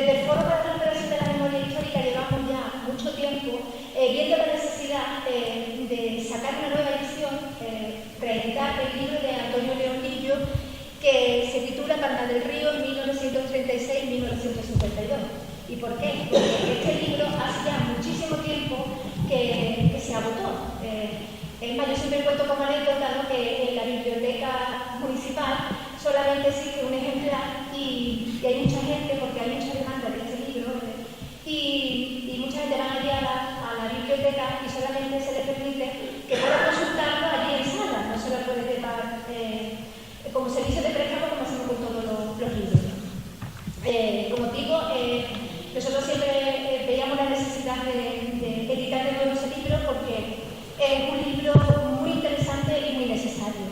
Desde el Foro para la Recuperación de la Memoria Histórica llevamos ya mucho tiempo viendo la necesidad de sacar una nueva edición, reeditar el libro de Antonio León Lillo, que se titula Palma del Río 1936-1952. ¿Y por qué? Porque este libro hace ya muchísimo tiempo que se agotó. Es más, yo siempre cuento como anécdota, ¿no?, que en la biblioteca municipal solamente existe un ejemplar y hay mucha gente, porque hay mucha demanda de este libro, y mucha gente va allá a la biblioteca y solamente se les permite que pueda consultarlo allí en sala, no se lo puede llevar como servicio de préstamo, como hacemos con todos los libros. Como digo, nosotros siempre veíamos la necesidad de editar de nuevo ese libro porque es un libro muy interesante y muy necesario.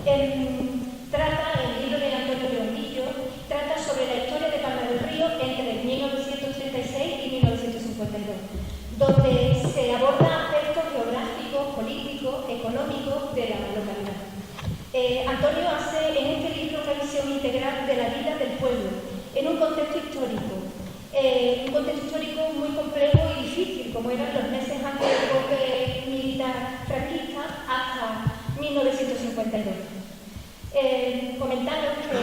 El libro de Antonio León Lillo trata sobre la historia de Palma del Río entre 1936 y 1952, donde se abordan aspectos geográficos, políticos, económicos de la localidad. Antonio hace en este libro una visión integral de la vida del pueblo, en un contexto histórico muy complejo y difícil, como eran los meses antes del golpe militar franquista hasta 1952. Comentaros que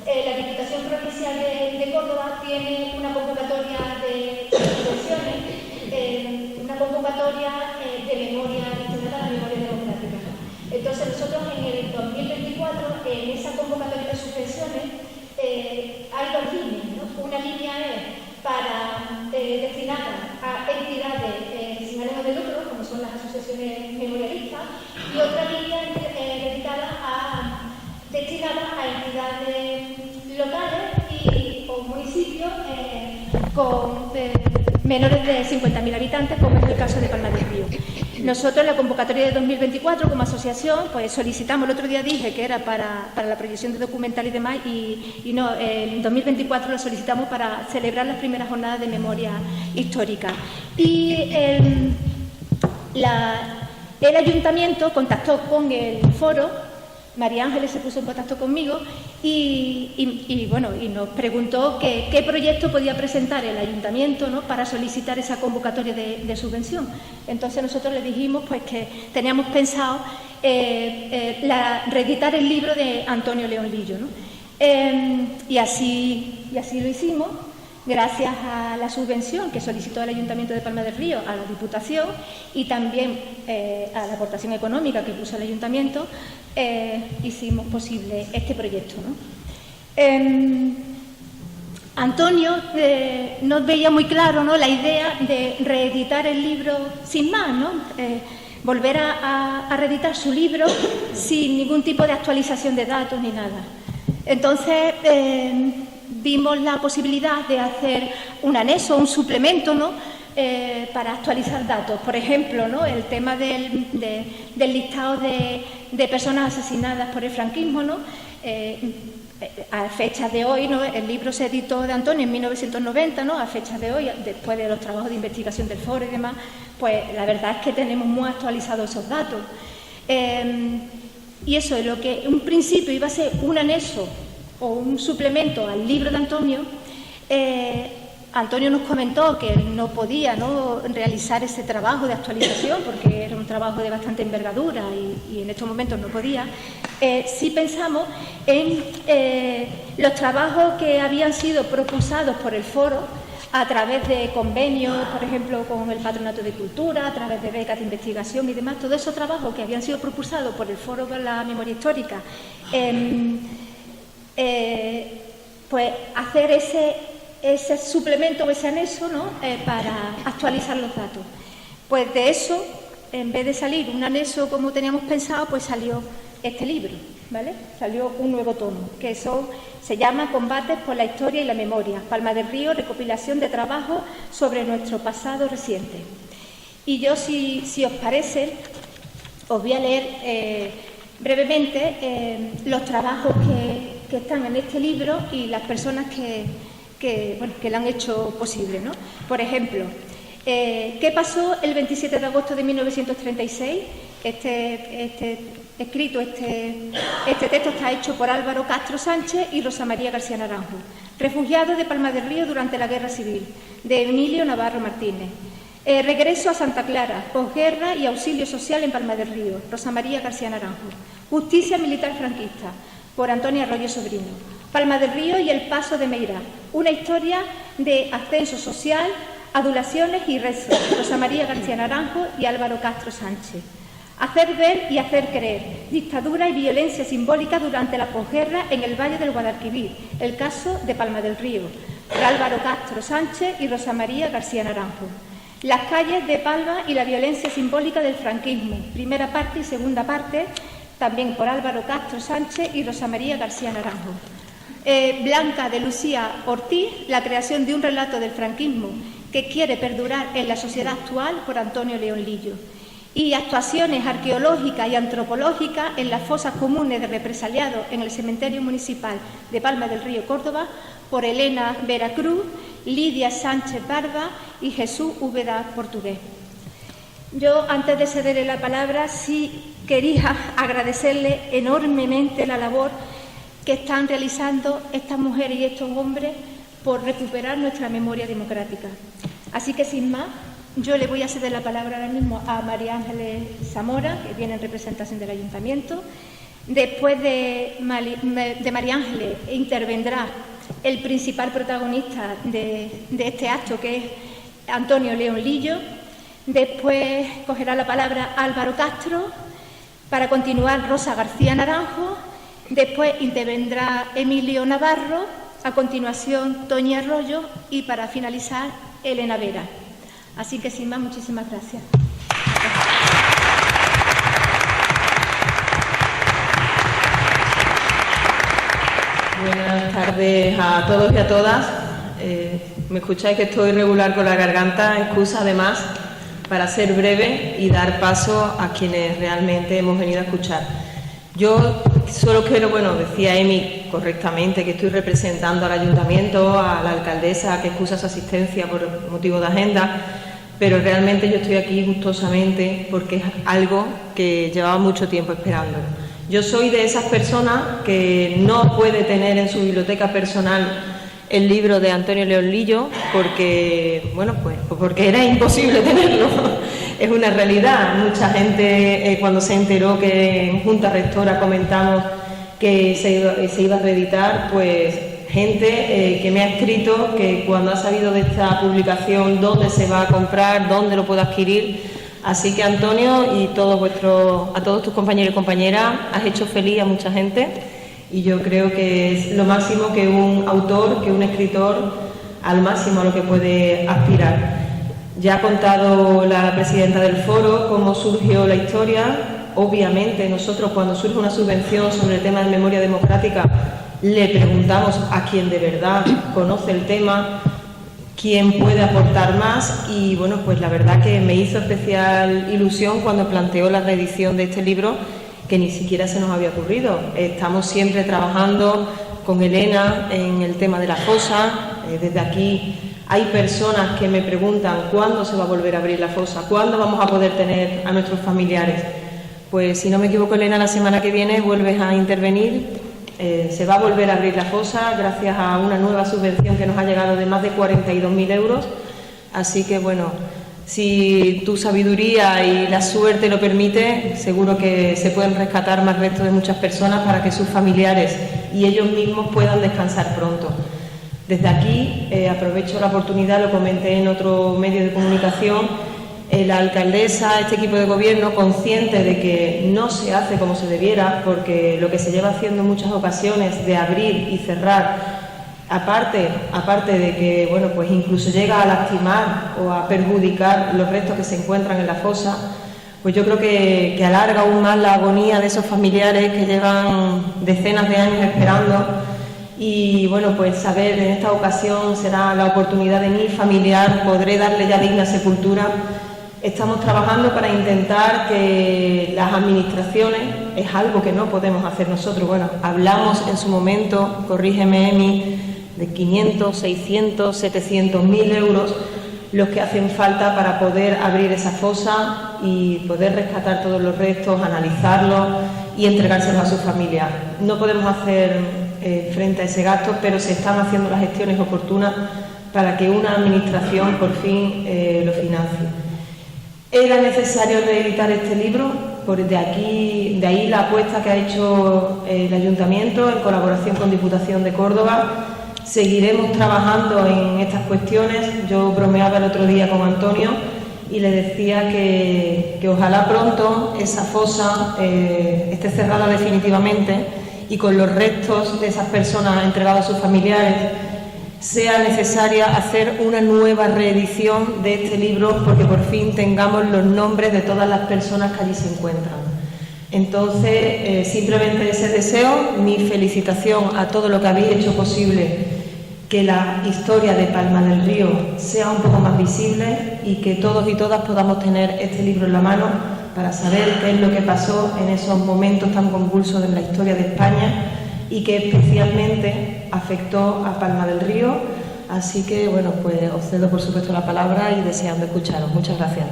la Diputación Provincial de Córdoba tiene una convocatoria de subvenciones, una convocatoria de memoria destinada a la memoria democrática. Entonces nosotros en el 2024, en esa convocatoria de subvenciones, hay dos líneas, ¿no? Una línea es destinada a entidades sin ánimo de lucro, como son las asociaciones memorialistas, y otra línea destinada a entidades locales o municipios con menores de 50.000 habitantes, como es el caso de Palma del Río. Nosotros en la convocatoria de 2024 como asociación pues solicitamos, el otro día dije que era para la proyección de documental y demás, y no, en 2024 lo solicitamos para celebrar las primeras jornadas de memoria histórica. Y el ayuntamiento contactó con el foro. María Ángeles se puso en contacto conmigo y nos preguntó qué proyecto podía presentar el ayuntamiento, ¿no?, para solicitar esa convocatoria de subvención. Entonces nosotros le dijimos pues que teníamos pensado reeditar el libro de Antonio León Lillo, ¿no? Y así lo hicimos, gracias a la subvención que solicitó el Ayuntamiento de Palma del Río a la Diputación y también a la aportación económica que puso el Ayuntamiento. Hicimos posible este proyecto, ¿no? Antonio nos veía muy claro, ¿no?, la idea de reeditar el libro sin más, ¿no? Volver a reeditar su libro sin ningún tipo de actualización de datos ni nada. Entonces vimos la posibilidad de hacer un anexo, un suplemento, ¿no?, para actualizar datos. Por ejemplo, ¿no?, el tema del listado de personas asesinadas por el franquismo, ¿no? A fechas de hoy, ¿no?, el libro se editó de Antonio en 1990, ¿no? A fechas de hoy, después de los trabajos de investigación del foro y demás, pues la verdad es que tenemos muy actualizados esos datos. Y eso es lo que en un principio iba a ser un anexo o un suplemento al libro de Antonio. Antonio nos comentó que él no podía, ¿no?, realizar ese trabajo de actualización porque era un trabajo de bastante envergadura y en estos momentos no podía. Sí pensamos en los trabajos que habían sido propulsados por el foro a través de convenios, por ejemplo, con el Patronato de Cultura, a través de becas de investigación y demás, todos esos trabajos que habían sido propulsados por el Foro para la Memoria Histórica, pues hacer ese suplemento o ese anexo, ¿no?, para actualizar los datos. Pues de eso, en vez de salir un anexo como teníamos pensado, pues salió este libro, ¿vale? Salió un nuevo tomo, que se llama Combates por la Historia y la Memoria, Palma del Río, recopilación de trabajo sobre nuestro pasado reciente. Y yo, si os parece, os voy a leer brevemente los trabajos que están en este libro y las personas que lo han hecho posible, ¿no? Por ejemplo, ¿qué pasó el 27 de agosto de 1936? Este escrito este texto está hecho por Álvaro Castro Sánchez y Rosa María García Naranjo. Refugiados de Palma del Río durante la Guerra Civil, de Emilio Navarro Martínez. Regreso a Santa Clara, posguerra y auxilio social en Palma del Río, Rosa María García Naranjo. Justicia militar franquista, por Antonio Arroyo Sobrino. Palma del Río y el Paso de Meirás, una historia de ascenso social, adulaciones y rezos, Rosa María García Naranjo y Álvaro Castro Sánchez. Hacer ver y hacer creer, dictadura y violencia simbólica durante la posguerra en el Valle del Guadalquivir, el caso de Palma del Río, por Álvaro Castro Sánchez y Rosa María García Naranjo. Las calles de Palma y la violencia simbólica del franquismo, primera parte y segunda parte, también por Álvaro Castro Sánchez y Rosa María García Naranjo. Blanca de Lucía Ortiz, la creación de un relato del franquismo que quiere perdurar en la sociedad actual, por Antonio León Lillo. Y actuaciones arqueológicas y antropológicas en las fosas comunes de represaliados en el cementerio municipal de Palma del Río, Córdoba, por Elena Vera Cruz, Lidia Sánchez Barba y Jesús Úbeda Portugués. Yo, antes de cederle la palabra, sí quería agradecerle enormemente la labor que están realizando estas mujeres y estos hombres por recuperar nuestra memoria democrática. Así que, sin más, yo le voy a ceder la palabra ahora mismo a María Ángeles Zamora, que viene en representación del Ayuntamiento. Después de María Ángeles intervendrá el principal protagonista de este acto, que es Antonio León Lillo. Después cogerá la palabra Álvaro Castro, para continuar Rosa García Naranjo. Después intervendrá Emilio Navarro, a continuación Toñi Arroyo y para finalizar Elena Vera. Así que sin más, muchísimas gracias. Buenas tardes a todos y a todas. Me escucháis que estoy regular con la garganta, excusa además para ser breve y dar paso a quienes realmente hemos venido a escuchar. Yo solo quiero, decía Emi correctamente que estoy representando al Ayuntamiento, a la alcaldesa que excusa su asistencia por motivo de agenda, pero realmente yo estoy aquí gustosamente porque es algo que llevaba mucho tiempo esperando. Yo soy de esas personas que no puede tener en su biblioteca personal el libro de Antonio León Lillo porque, porque era imposible tenerlo. Es una realidad. Mucha gente, cuando se enteró que en Junta Rectora comentamos que se iba a reeditar, pues gente que me ha escrito que cuando ha sabido de esta publicación, dónde se va a comprar, dónde lo puedo adquirir. Así que, Antonio, y a todos tus compañeros y compañeras, has hecho feliz a mucha gente y yo creo que es lo máximo que un autor, que un escritor, al máximo a lo que puede aspirar. Ya ha contado la presidenta del foro cómo surgió la historia. Obviamente nosotros, cuando surge una subvención sobre el tema de memoria democrática, le preguntamos a quien de verdad conoce el tema, quién puede aportar más y pues la verdad que me hizo especial ilusión cuando planteó la reedición de este libro, que ni siquiera se nos había ocurrido. Estamos siempre trabajando con Elena en el tema de la fosa. Desde aquí hay personas que me preguntan cuándo se va a volver a abrir la fosa, cuándo vamos a poder tener a nuestros familiares. Pues si no me equivoco, Elena, la semana que viene vuelves a intervenir. Se va a volver a abrir la fosa gracias a una nueva subvención que nos ha llegado de más de 42.000 euros. Así que, si tu sabiduría y la suerte lo permite, seguro que se pueden rescatar más restos de muchas personas para que sus familiares y ellos mismos puedan descansar pronto. Desde aquí aprovecho la oportunidad, lo comenté en otro medio de comunicación, la alcaldesa, este equipo de gobierno, consciente de que no se hace como se debiera, porque lo que se lleva haciendo en muchas ocasiones de abrir y cerrar, aparte de que incluso llega a lastimar o a perjudicar los restos que se encuentran en la fosa, pues yo creo que alarga aún más la agonía de esos familiares que llevan decenas de años esperando. Y saber en esta ocasión será la oportunidad de mi familiar, podré darle ya digna sepultura. Estamos trabajando para intentar que las administraciones, es algo que no podemos hacer nosotros, hablamos en su momento, corrígeme Emi, de 500, 600, 700.000 euros, los que hacen falta para poder abrir esa fosa y poder rescatar todos los restos, analizarlos y entregárselos a su familia. No podemos hacer frente a ese gasto, pero se están haciendo las gestiones oportunas para que una administración por fin lo financie. Era necesario reeditar este libro, de ahí la apuesta que ha hecho el Ayuntamiento en colaboración con Diputación de Córdoba. Seguiremos trabajando en estas cuestiones. Yo bromeaba el otro día con Antonio y le decía que ojalá pronto esa fosa esté cerrada definitivamente y con los restos de esas personas entregados a sus familiares sea necesaria hacer una nueva reedición de este libro, porque por fin tengamos los nombres de todas las personas que allí se encuentran. Entonces, simplemente ese deseo, mi felicitación a todo lo que habéis hecho posible que la historia de Palma del Río sea un poco más visible y que todos y todas podamos tener este libro en la mano para saber qué es lo que pasó en esos momentos tan convulsos de la historia de España y que especialmente afectó a Palma del Río. Así que, bueno, pues os cedo por supuesto la palabra y deseando escucharos. Muchas gracias.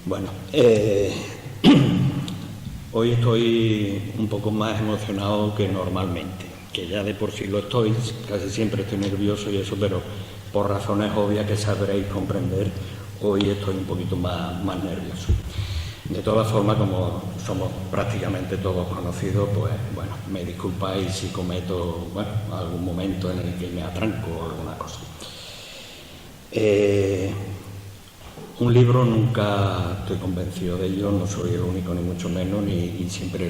Bueno, hoy estoy un poco más emocionado que normalmente, que ya de por sí lo estoy, casi siempre estoy nervioso y eso, pero por razones obvias que sabréis comprender, hoy estoy un poquito más nervioso. De todas formas, como somos prácticamente todos conocidos, pues bueno, me disculpáis si cometo algún momento en el que me atranco o alguna cosa. Un libro nunca estoy convencido de ello, no soy el único ni mucho menos, y siempre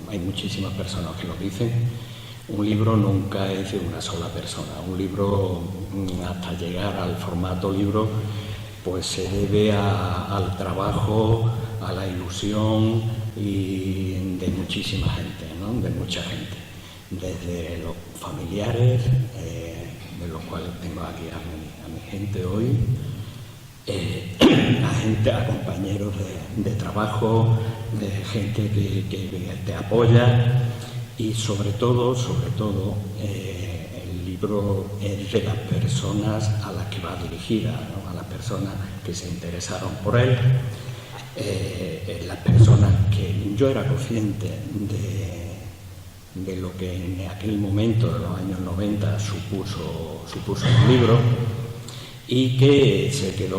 hay muchísimas personas que lo dicen. Un libro nunca es de una sola persona. Un libro, hasta llegar al formato libro, pues se debe al trabajo, a la ilusión y de muchísima gente, ¿no? De mucha gente. Desde los familiares, de los cuales tengo aquí a mi gente hoy, a compañeros de trabajo, de gente que te apoya y sobre todo el libro es de las personas a las que va dirigida, ¿no? A las personas que se interesaron por él, las personas que yo era consciente de lo que en aquel momento de los años 90 supuso un libro, y que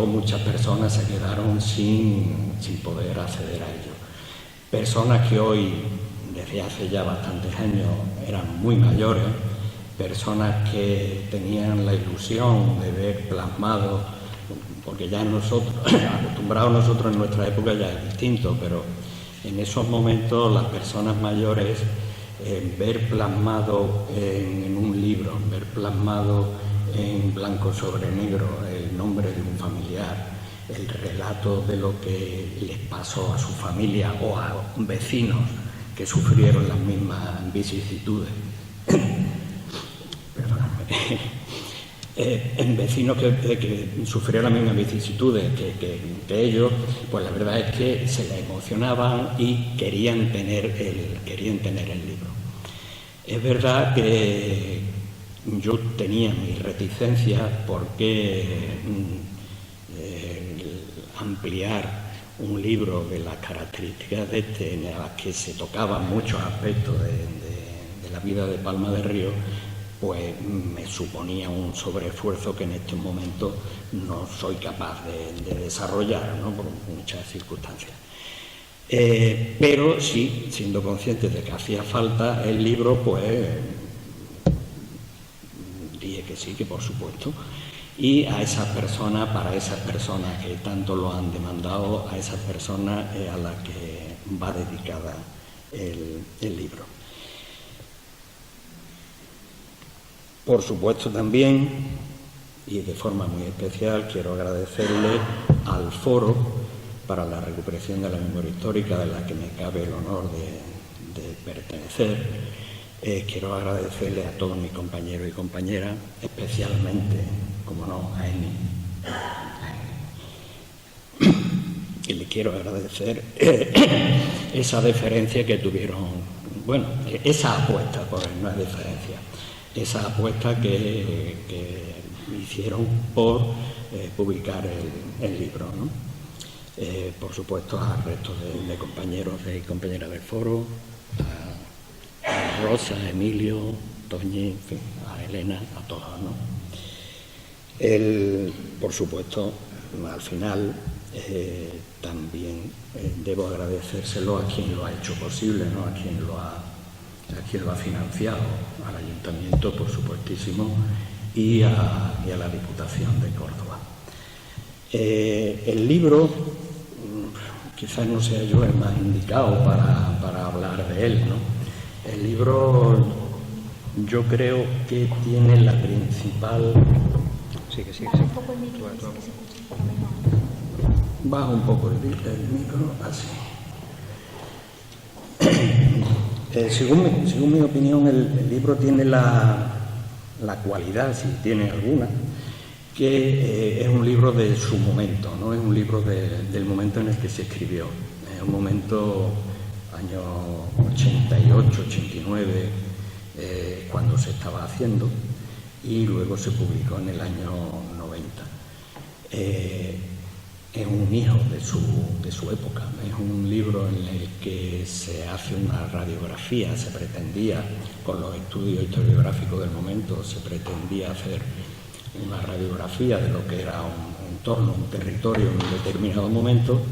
muchas personas se quedaron sin poder acceder a ello. Personas que hoy, desde hace ya bastantes años, eran muy mayores, personas que tenían la ilusión de ver plasmado, porque ya acostumbrados nosotros en nuestra época ya es distinto, pero en esos momentos las personas mayores, ver plasmado en un libro, ver plasmado en blanco sobre negro el nombre de un familiar, el relato de lo que les pasó a su familia o a vecinos que sufrieron las mismas vicisitudes. Perdóname. En vecinos que sufrieron las mismas vicisitudes que ellos, pues la verdad es que se les emocionaban y querían tener el libro. Es verdad que yo tenía mis reticencias porque ampliar un libro de las características de este, en las que se tocaban muchos aspectos de la vida de Palma del Río, pues me suponía un sobreesfuerzo que en este momento no soy capaz de desarrollar, ¿no? Por muchas circunstancias. Pero sí, siendo consciente de que hacía falta el libro, pues dije que sí, que por supuesto. Y a esas personas, para esas personas que tanto lo han demandado, a esas personas a las que va dedicada el libro. Por supuesto también, y de forma muy especial, quiero agradecerle al Foro para la Recuperación de la Memoria Histórica, de la que me cabe el honor de pertenecer. Quiero agradecerle a todos mis compañeros y compañeras, especialmente, como no, a Emi. Y le quiero agradecer esa deferencia que tuvieron, bueno, esa apuesta, porque no es deferencia, esa apuesta que hicieron por publicar el libro, ¿no? Por supuesto, al resto de compañeros y compañeras del foro, a Rosa, a Emilio, Toñi, en fin, a Elena, a todos, ¿no? Por supuesto, al final también debo agradecérselo a quien lo ha hecho posible, ¿no? A quien lo ha financiado, al Ayuntamiento, por supuestísimo, y a la Diputación de Córdoba. El libro, quizás no sea yo el más indicado para hablar de él, ¿no? El libro, yo creo que tiene la principal... Sí. Baja un poco el micro, que se escucha mejor. Baja un poco el micro, así. Según mi opinión, el libro tiene la cualidad, si tiene alguna, que es un libro de su momento, ¿no? Es un libro del momento en el que se escribió. Es un momento, año 88, 89, cuando se estaba haciendo, y luego se publicó en el año 90. Es un hijo de su época, es un libro en el que se hace una radiografía, se pretendía, con los estudios historiográficos del momento, se pretendía hacer una radiografía de lo que era un entorno, un territorio en un determinado momento,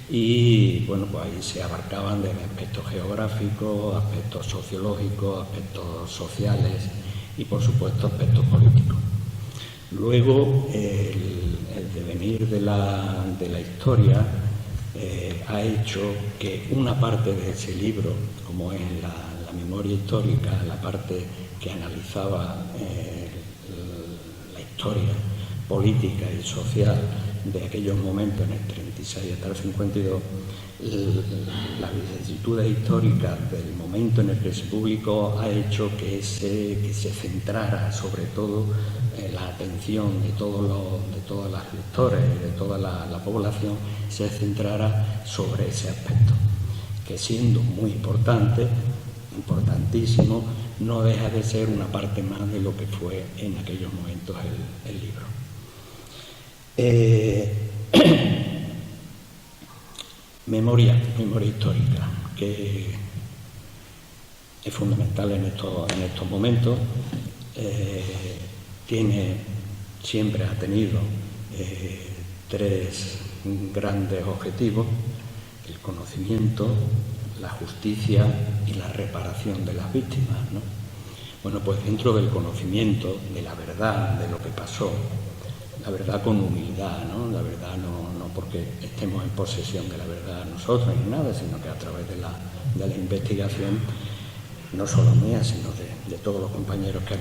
y bueno, pues ahí se abarcaban de aspectos geográficos, aspectos sociológicos, aspectos sociales y por supuesto aspectos políticos. Luego el devenir de la historia ha hecho que una parte de ese libro, como es la memoria histórica, la parte que analizaba la historia política y social de aquellos momentos en el 36 hasta el 52, las vicisitudes históricas del momento en el que se publicó ha hecho que se centrara sobre todo la atención de todos los lectores y de toda la población, se centrara sobre ese aspecto, que siendo muy importante, importantísimo, no deja de ser una parte más de lo que fue en aquellos momentos el libro. Memoria histórica, que es fundamental en estos momentos. Siempre ha tenido tres grandes objetivos: el conocimiento, la justicia y la reparación de las víctimas, ¿no? Bueno, pues dentro del conocimiento de la verdad, de lo que pasó, la verdad con humildad, ¿no? La verdad no porque estemos en posesión de la verdad nosotros ni nada, sino que a través de la investigación, no solo mía, sino de todos los compañeros que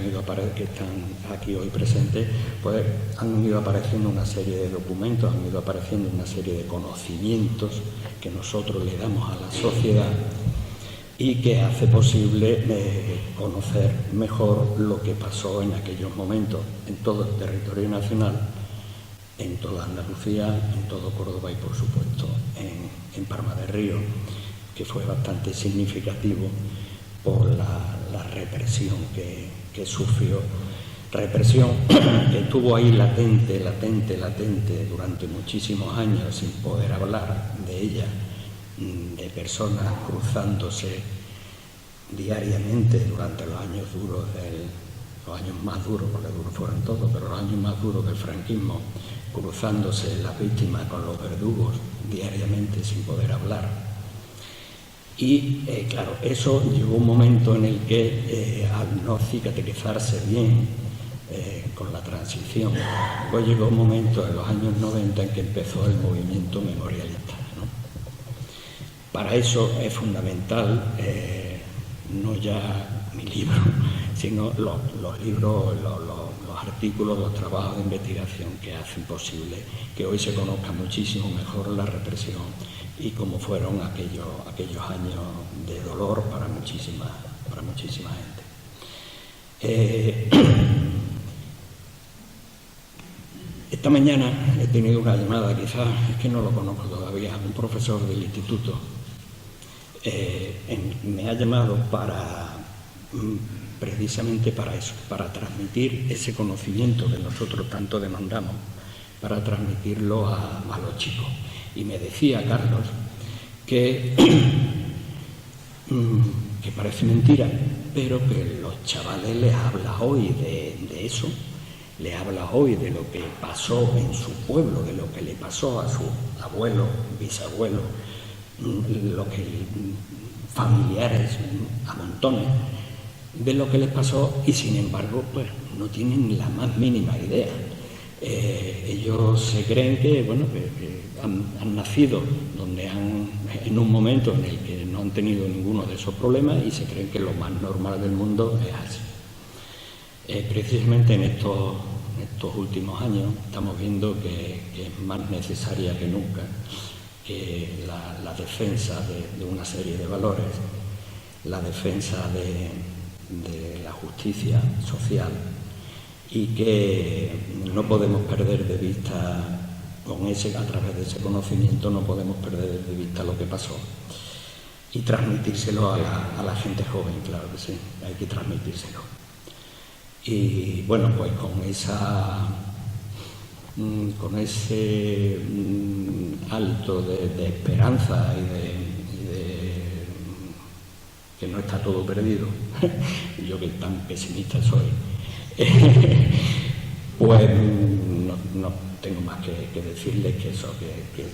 están aquí hoy presentes, pues han ido apareciendo una serie de documentos, han ido apareciendo una serie de conocimientos que nosotros le damos a la sociedad y que hace posible conocer mejor lo que pasó en aquellos momentos en todo el territorio nacional, en toda Andalucía, en todo Córdoba y por supuesto en Palma de Río, que fue bastante significativo por la represión que sufrió, represión que estuvo ahí latente durante muchísimos años sin poder hablar de ella, de personas cruzándose diariamente durante los años duros los años más duros, porque duros fueron todos, pero los años más duros del franquismo, cruzándose las víctimas con los verdugos diariamente sin poder hablar. Y claro, eso llegó un momento en el que al no cicatrizarse bien con la transición, pues llegó un momento en los años 90 en que empezó el movimiento memorialista, ¿no? Para eso es fundamental no ya mi libro, sino los libros, los artículos, los trabajos de investigación que hacen posible que hoy se conozca muchísimo mejor la represión y cómo fueron aquellos años de dolor para muchísima gente. Esta mañana he tenido una llamada, quizás es que no lo conozco todavía, un profesor del instituto me ha llamado para precisamente para eso, para transmitir ese conocimiento que nosotros tanto demandamos, para transmitirlo a los chicos. Y me decía Carlos que parece mentira, pero que los chavales les habla hoy de eso, les habla hoy de lo que pasó en su pueblo, de lo que le pasó a su abuelo, bisabuelo, lo que familiares a montones, de lo que les pasó, y sin embargo pues no tienen la más mínima idea. Ellos se creen que, bueno, que han nacido en un momento en el que no han tenido ninguno de esos problemas y se creen que lo más normal del mundo es así. Precisamente en estos últimos años estamos viendo que es más necesaria que nunca la defensa de una serie de valores, la defensa de la justicia social, y que no podemos perder de vista, a través de ese conocimiento no podemos perder de vista lo que pasó y transmitírselo a la gente joven, claro que sí, hay que transmitírselo. Y bueno, pues con ese hálito de esperanza y de que no está todo perdido, yo que tan pesimista soy, pues no tengo más que decirles que eso, que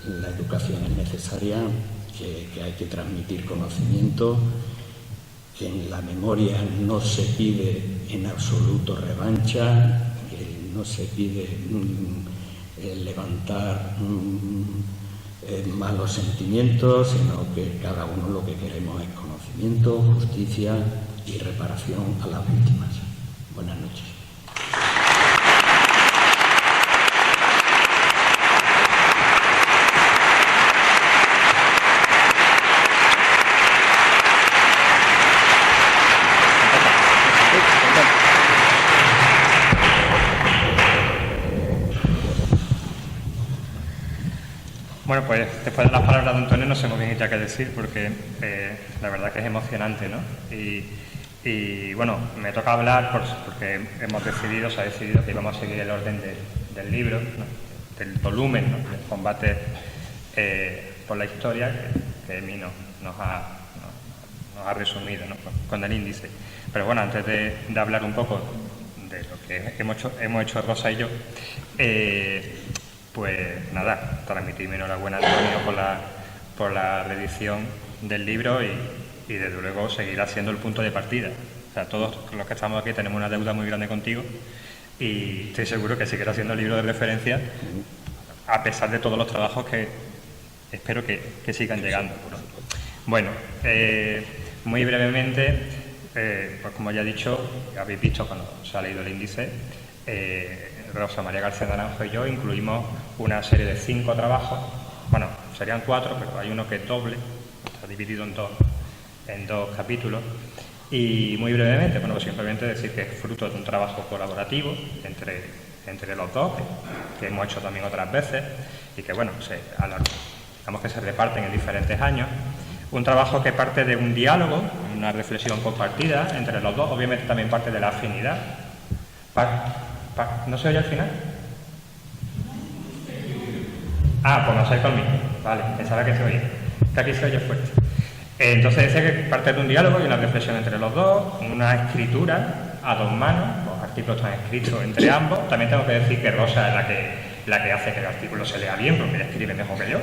la educación es necesaria, que hay que transmitir conocimiento, que en la memoria no se pide en absoluto revancha, que no se pide levantar malos sentimientos, sino que cada uno lo que queremos es conocimiento, justicia y reparación a las víctimas. Buenas noches. Bueno, pues después de las palabras de Antonio no sé muy bien ya qué decir, porque la verdad que es emocionante, ¿no? Y bueno, me toca hablar porque se ha decidido que íbamos a seguir el orden del libro, ¿no? Del volumen, ¿no? Del combate por la historia que Emi nos ha resumido, ¿no? Con el índice. Pero bueno, antes de hablar un poco de lo que hemos hecho Rosa y yo, pues nada, transmitir mi enhorabuena a Antonio por la reedición del libro y desde luego seguirá siendo el punto de partida. O sea, todos los que estamos aquí tenemos una deuda muy grande contigo y estoy seguro que seguirá siendo el libro de referencia a pesar de todos los trabajos que espero que sigan llegando. Bueno, muy brevemente, pues como ya he dicho, habéis visto cuando se ha leído el índice, Rosa María García Naranjo y yo incluimos una serie de 5 trabajos, bueno, serían 4, pero hay uno que es doble, está dividido en dos capítulos, y muy brevemente, bueno, pues simplemente decir que es fruto de un trabajo colaborativo entre los dos, que hemos hecho también otras veces, y que bueno, digamos que se reparten en diferentes años. Un trabajo que parte de un diálogo, una reflexión compartida entre los dos, obviamente también parte de la afinidad. ¿No se oye al final? Pues no se oye conmigo. Vale, pensaba que se oía. Que aquí se oye fuerte. Entonces decía que parte de un diálogo y una reflexión entre los dos, una escritura a 2 manos, los artículos están escritos entre ambos. También tengo que decir que Rosa es la que hace que el artículo se lea bien, porque ella escribe mejor que yo.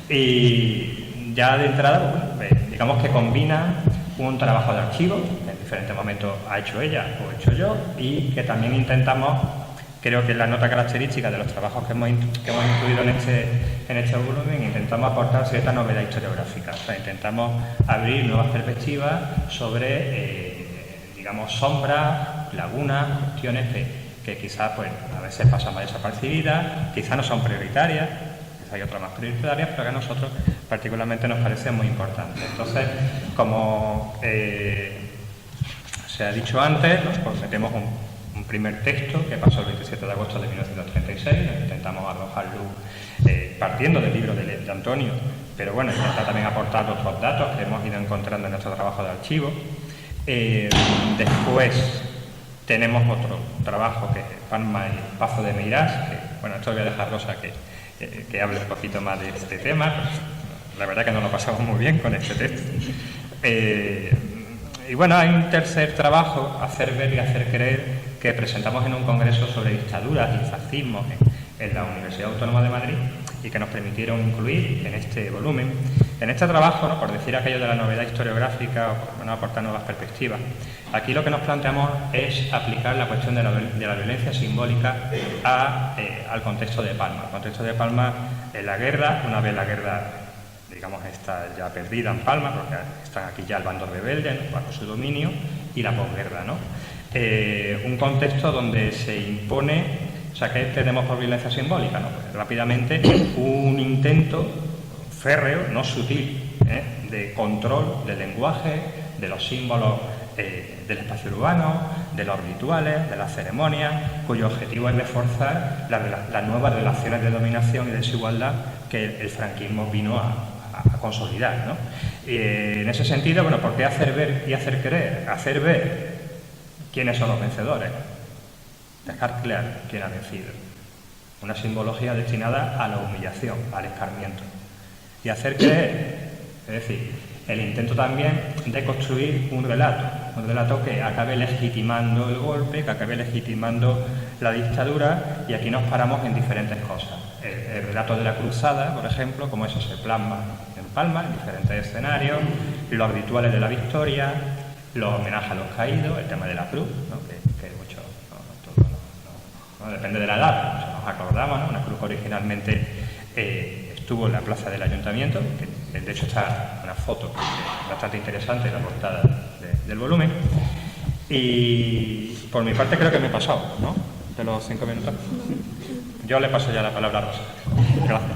Y ya de entrada, digamos que combina un trabajo de archivo, que en diferentes momentos ha hecho ella o he hecho yo, y que también intentamos, creo que es la nota característica de los trabajos que hemos incluido en este volumen, intentamos aportar cierta novedad historiográfica. O sea, intentamos abrir nuevas perspectivas sobre, digamos, sombras, lagunas, cuestiones que quizás pues, a veces pasan más desapercibidas, quizás no son prioritarias, quizás hay otras más prioritarias, pero que a nosotros particularmente nos parece muy importante. Entonces, como se ha dicho antes, pues metemos un primer texto que pasó el 27 de agosto de 1936, intentamos arrojar luz partiendo del libro de Antonio, pero bueno, intenta también aportar otros datos que hemos ido encontrando en nuestro trabajo de archivo, Después tenemos otro trabajo que es Palma y Pazo de Meirás, que, bueno, esto voy a dejar Rosa que hable un poquito más de este tema. La verdad que nos lo pasamos muy bien con este texto. Y bueno, hay un tercer trabajo, Hacer ver y hacer creer, que presentamos en un congreso sobre dictaduras y fascismo en la Universidad Autónoma de Madrid y que nos permitieron incluir en este volumen. En este trabajo, ¿no?, por decir aquello de la novedad historiográfica o por no aportar nuevas perspectivas, aquí lo que nos planteamos es aplicar la cuestión de la violencia simbólica al contexto de Palma. El contexto de Palma en la guerra, una vez la guerra, digamos, está ya perdida en Palma, porque están aquí ya el bando rebelde, ¿no?, bajo su dominio, y la posguerra, ¿no? Un contexto donde se impone, o sea, ¿qué tenemos por violencia simbólica? ¿No? Pues rápidamente un intento férreo, no sutil, de control del lenguaje, de los símbolos del espacio urbano, de los rituales, de las ceremonias, cuyo objetivo es reforzar las nuevas relaciones de dominación y desigualdad que el franquismo vino a consolidar, ¿no? En ese sentido, bueno, ¿por qué hacer ver y hacer creer? Hacer ver quiénes son los vencedores, dejar claro quién ha vencido. Una simbología destinada a la humillación, al escarmiento. Y hacer creer, es decir, el intento también de construir un relato que acabe legitimando el golpe, que acabe legitimando la dictadura, y aquí nos paramos en diferentes cosas. El relato de la cruzada, por ejemplo, como eso se plasma en Palma, en diferentes escenarios, los rituales de la victoria, los homenajes a los caídos, el tema de la cruz, ¿no?, que mucho, no depende de la edad, pues nos acordamos, ¿no? Una cruz que originalmente estuvo en la plaza del ayuntamiento, que de hecho está una foto bastante interesante en la portada del volumen. Y por mi parte creo que me he pasado, ¿no?, de los 5 minutos. Yo le paso ya la palabra a Rosa. Gracias.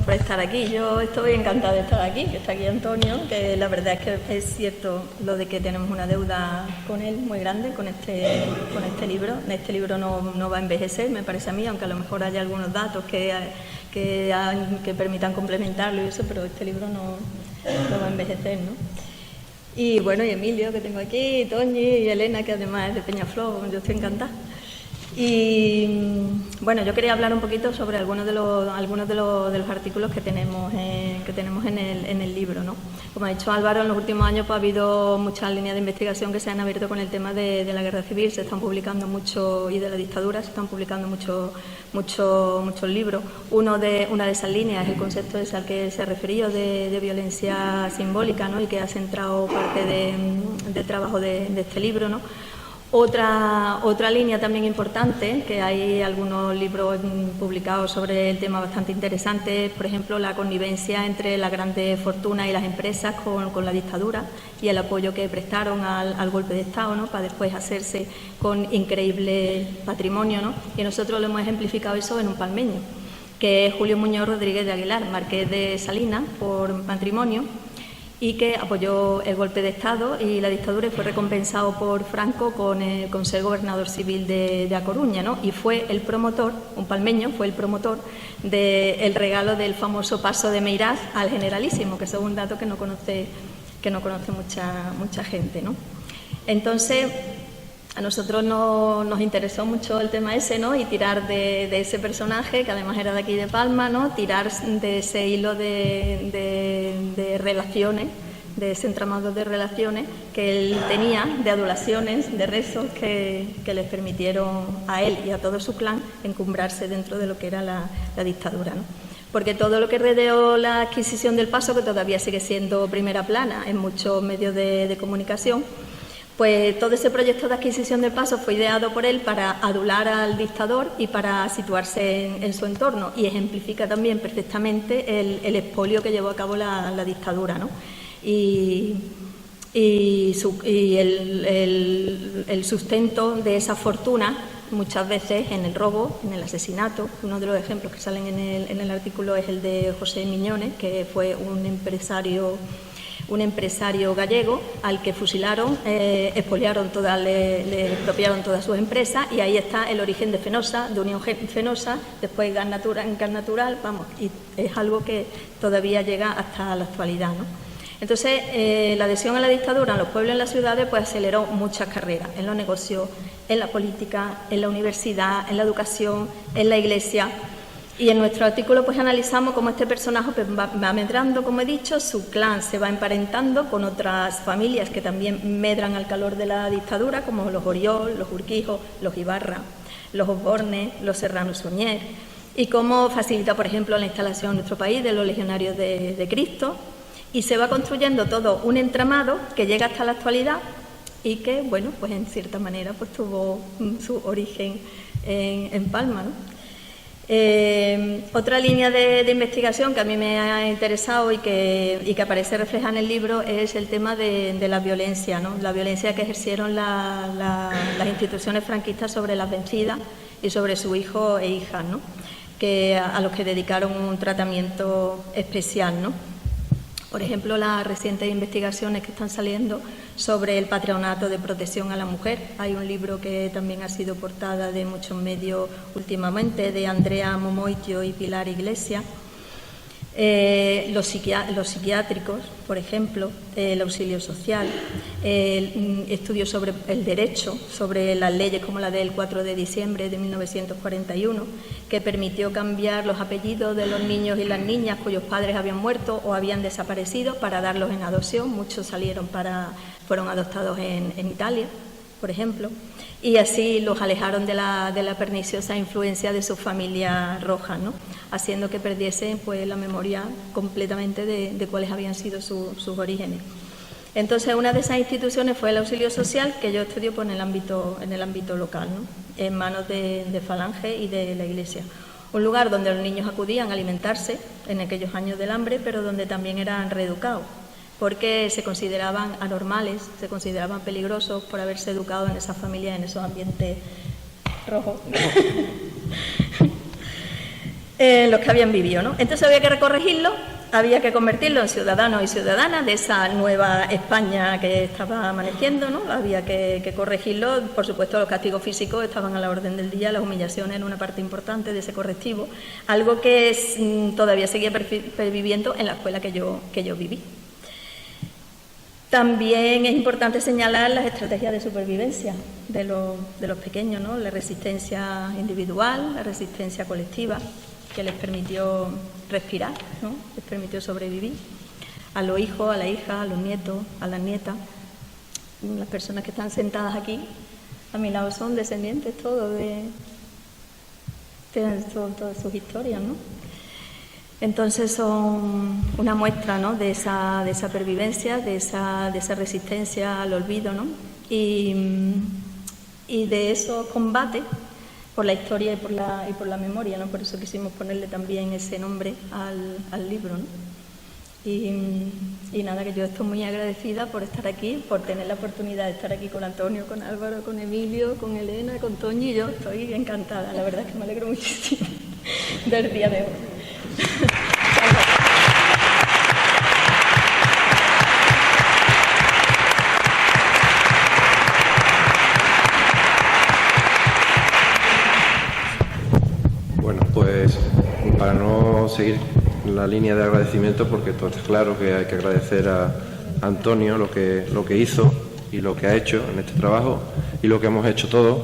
Por estar aquí. Yo estoy encantada de estar aquí, que está aquí Antonio, que la verdad es que es cierto lo de que tenemos una deuda con él muy grande, con este libro. Este libro no va a envejecer, me parece a mí, aunque a lo mejor haya algunos datos que permitan complementarlo y eso, pero este libro no va a envejecer, ¿no? Y bueno, y Emilio, que tengo aquí, y Toñi, y Elena, que además es de Peñaflor, yo estoy encantada. Y bueno, yo quería hablar un poquito sobre algunos de los artículos que tenemos en el libro, ¿no? Como ha dicho Álvaro, en los últimos años pues, ha habido muchas líneas de investigación que se han abierto con el tema de la guerra civil, se están publicando mucho, y de la dictadura, se están publicando muchos libros. Una de esas líneas es el concepto ese al que se ha referido de violencia simbólica, ¿no?, y que ha centrado parte del trabajo de este libro, ¿no? Otra línea también importante, que hay algunos libros publicados sobre el tema bastante interesantes, por ejemplo, la connivencia entre las grandes fortunas y las empresas con la dictadura y el apoyo que prestaron al golpe de Estado, ¿no?, para después hacerse con increíble patrimonio, ¿no? Y nosotros lo hemos ejemplificado eso en un palmeño, que es Julio Muñoz Rodríguez de Aguilar, marqués de Salinas por matrimonio, y que apoyó el golpe de Estado y la dictadura y fue recompensado por Franco con ser gobernador civil de A Coruña, ¿no? Y fue el promotor, un palmeño, fue el promotor del regalo del famoso paso de Meirás al Generalísimo, que eso es un dato que no conoce mucha gente, ¿no? Entonces, a nosotros nos interesó mucho el tema ese, ¿no? Y tirar de ese personaje, que además era de aquí de Palma, ¿no? Tirar de ese hilo de relaciones, de ese entramado de relaciones que él tenía, de adulaciones, de rezos que les permitieron a él y a todo su clan encumbrarse dentro de lo que era la dictadura, ¿no? Porque todo lo que rodeó la adquisición del paso, que todavía sigue siendo primera plana en muchos medios de comunicación, pues todo ese proyecto de adquisición del paso fue ideado por él para adular al dictador y para situarse en su entorno, y ejemplifica también perfectamente el expolio que llevó a cabo la dictadura, ¿no? Y el sustento de esa fortuna muchas veces en el robo, en el asesinato. Uno de los ejemplos que salen en el artículo es el de José Miñones, que fue un empresario un empresario gallego al que fusilaron, expoliaron todas, le expropiaron todas sus empresas, y ahí está el origen de Fenosa, de Unión Fenosa, después Gas Natural, vamos, y es algo que todavía llega hasta la actualidad, ¿no? Entonces, la adhesión a la dictadura en los pueblos y en las ciudades pues aceleró muchas carreras, en los negocios, en la política, en la universidad, en la educación, en la iglesia. Y en nuestro artículo pues analizamos cómo este personaje pues, va medrando, como he dicho, su clan se va emparentando con otras familias que también medran al calor de la dictadura, como los Oriol, los Urquijos, los Ibarra, los Osborne, los Serrano Suñer, y cómo facilita, por ejemplo, la instalación en nuestro país de los legionarios de Cristo, y se va construyendo todo un entramado que llega hasta la actualidad y que, bueno, pues en cierta manera pues tuvo su origen en Palma, ¿no? Otra línea de investigación que a mí me ha interesado y que aparece reflejada en el libro es el tema de la violencia, ¿no? La violencia que ejercieron las instituciones franquistas sobre las vencidas y sobre sus hijos e hijas, ¿no? A los que dedicaron un tratamiento especial, ¿no? Por ejemplo, las recientes investigaciones que están saliendo sobre el patronato de protección a la mujer. Hay un libro que también ha sido portada de muchos medios últimamente, de Andrea Momoitio y Pilar Iglesias. Los psiquiátricos, por ejemplo, el auxilio social, estudios sobre el derecho, sobre las leyes como la del 4 de diciembre de 1941, que permitió cambiar los apellidos de los niños y las niñas cuyos padres habían muerto o habían desaparecido para darlos en adopción. Muchos fueron adoptados en Italia, por ejemplo, y así los alejaron de la perniciosa influencia de sus familias rojas, ¿no? Haciendo que perdiesen pues, la memoria completamente de cuáles habían sido sus orígenes. Entonces, una de esas instituciones fue el auxilio social, que yo estudio pues, en el ámbito local, ¿no? En manos de Falange y de la Iglesia. Un lugar donde los niños acudían a alimentarse en aquellos años del hambre, pero donde también eran reeducados, porque se consideraban anormales, se consideraban peligrosos por haberse educado en esas familias, en esos ambientes rojos, los que habían vivido, ¿no? Entonces había que corregirlo, había que convertirlo en ciudadanos y ciudadanas de esa nueva España que estaba amaneciendo, ¿no? Había que corregirlo. Por supuesto, los castigos físicos estaban a la orden del día, las humillaciones eran una parte importante de ese correctivo, algo que todavía seguía perviviendo en la escuela que yo viví. También es importante señalar las estrategias de supervivencia de los pequeños, ¿no? La resistencia individual, la resistencia colectiva, que les permitió respirar, ¿no? Les permitió sobrevivir. A los hijos, a la hija, a los nietos, a las nietas. Las personas que están sentadas aquí a mi lado son descendientes todos tienen todas sus historias, ¿no? Entonces son una muestra, ¿no? de esa pervivencia, de esa resistencia al olvido, ¿no? Y de esos combates por la historia y por la memoria, ¿no? Por eso quisimos ponerle también ese nombre al libro, ¿no? Y nada, que yo estoy muy agradecida por estar aquí, por tener la oportunidad de estar aquí con Antonio, con Álvaro, con Emilio, con Elena, con Toñi, y yo estoy encantada. La verdad es que me alegro muchísimo del día de hoy. Bueno, pues para no seguir la línea de agradecimiento, porque todo está claro que hay que agradecer a Antonio lo que hizo y lo que ha hecho en este trabajo y lo que hemos hecho todos.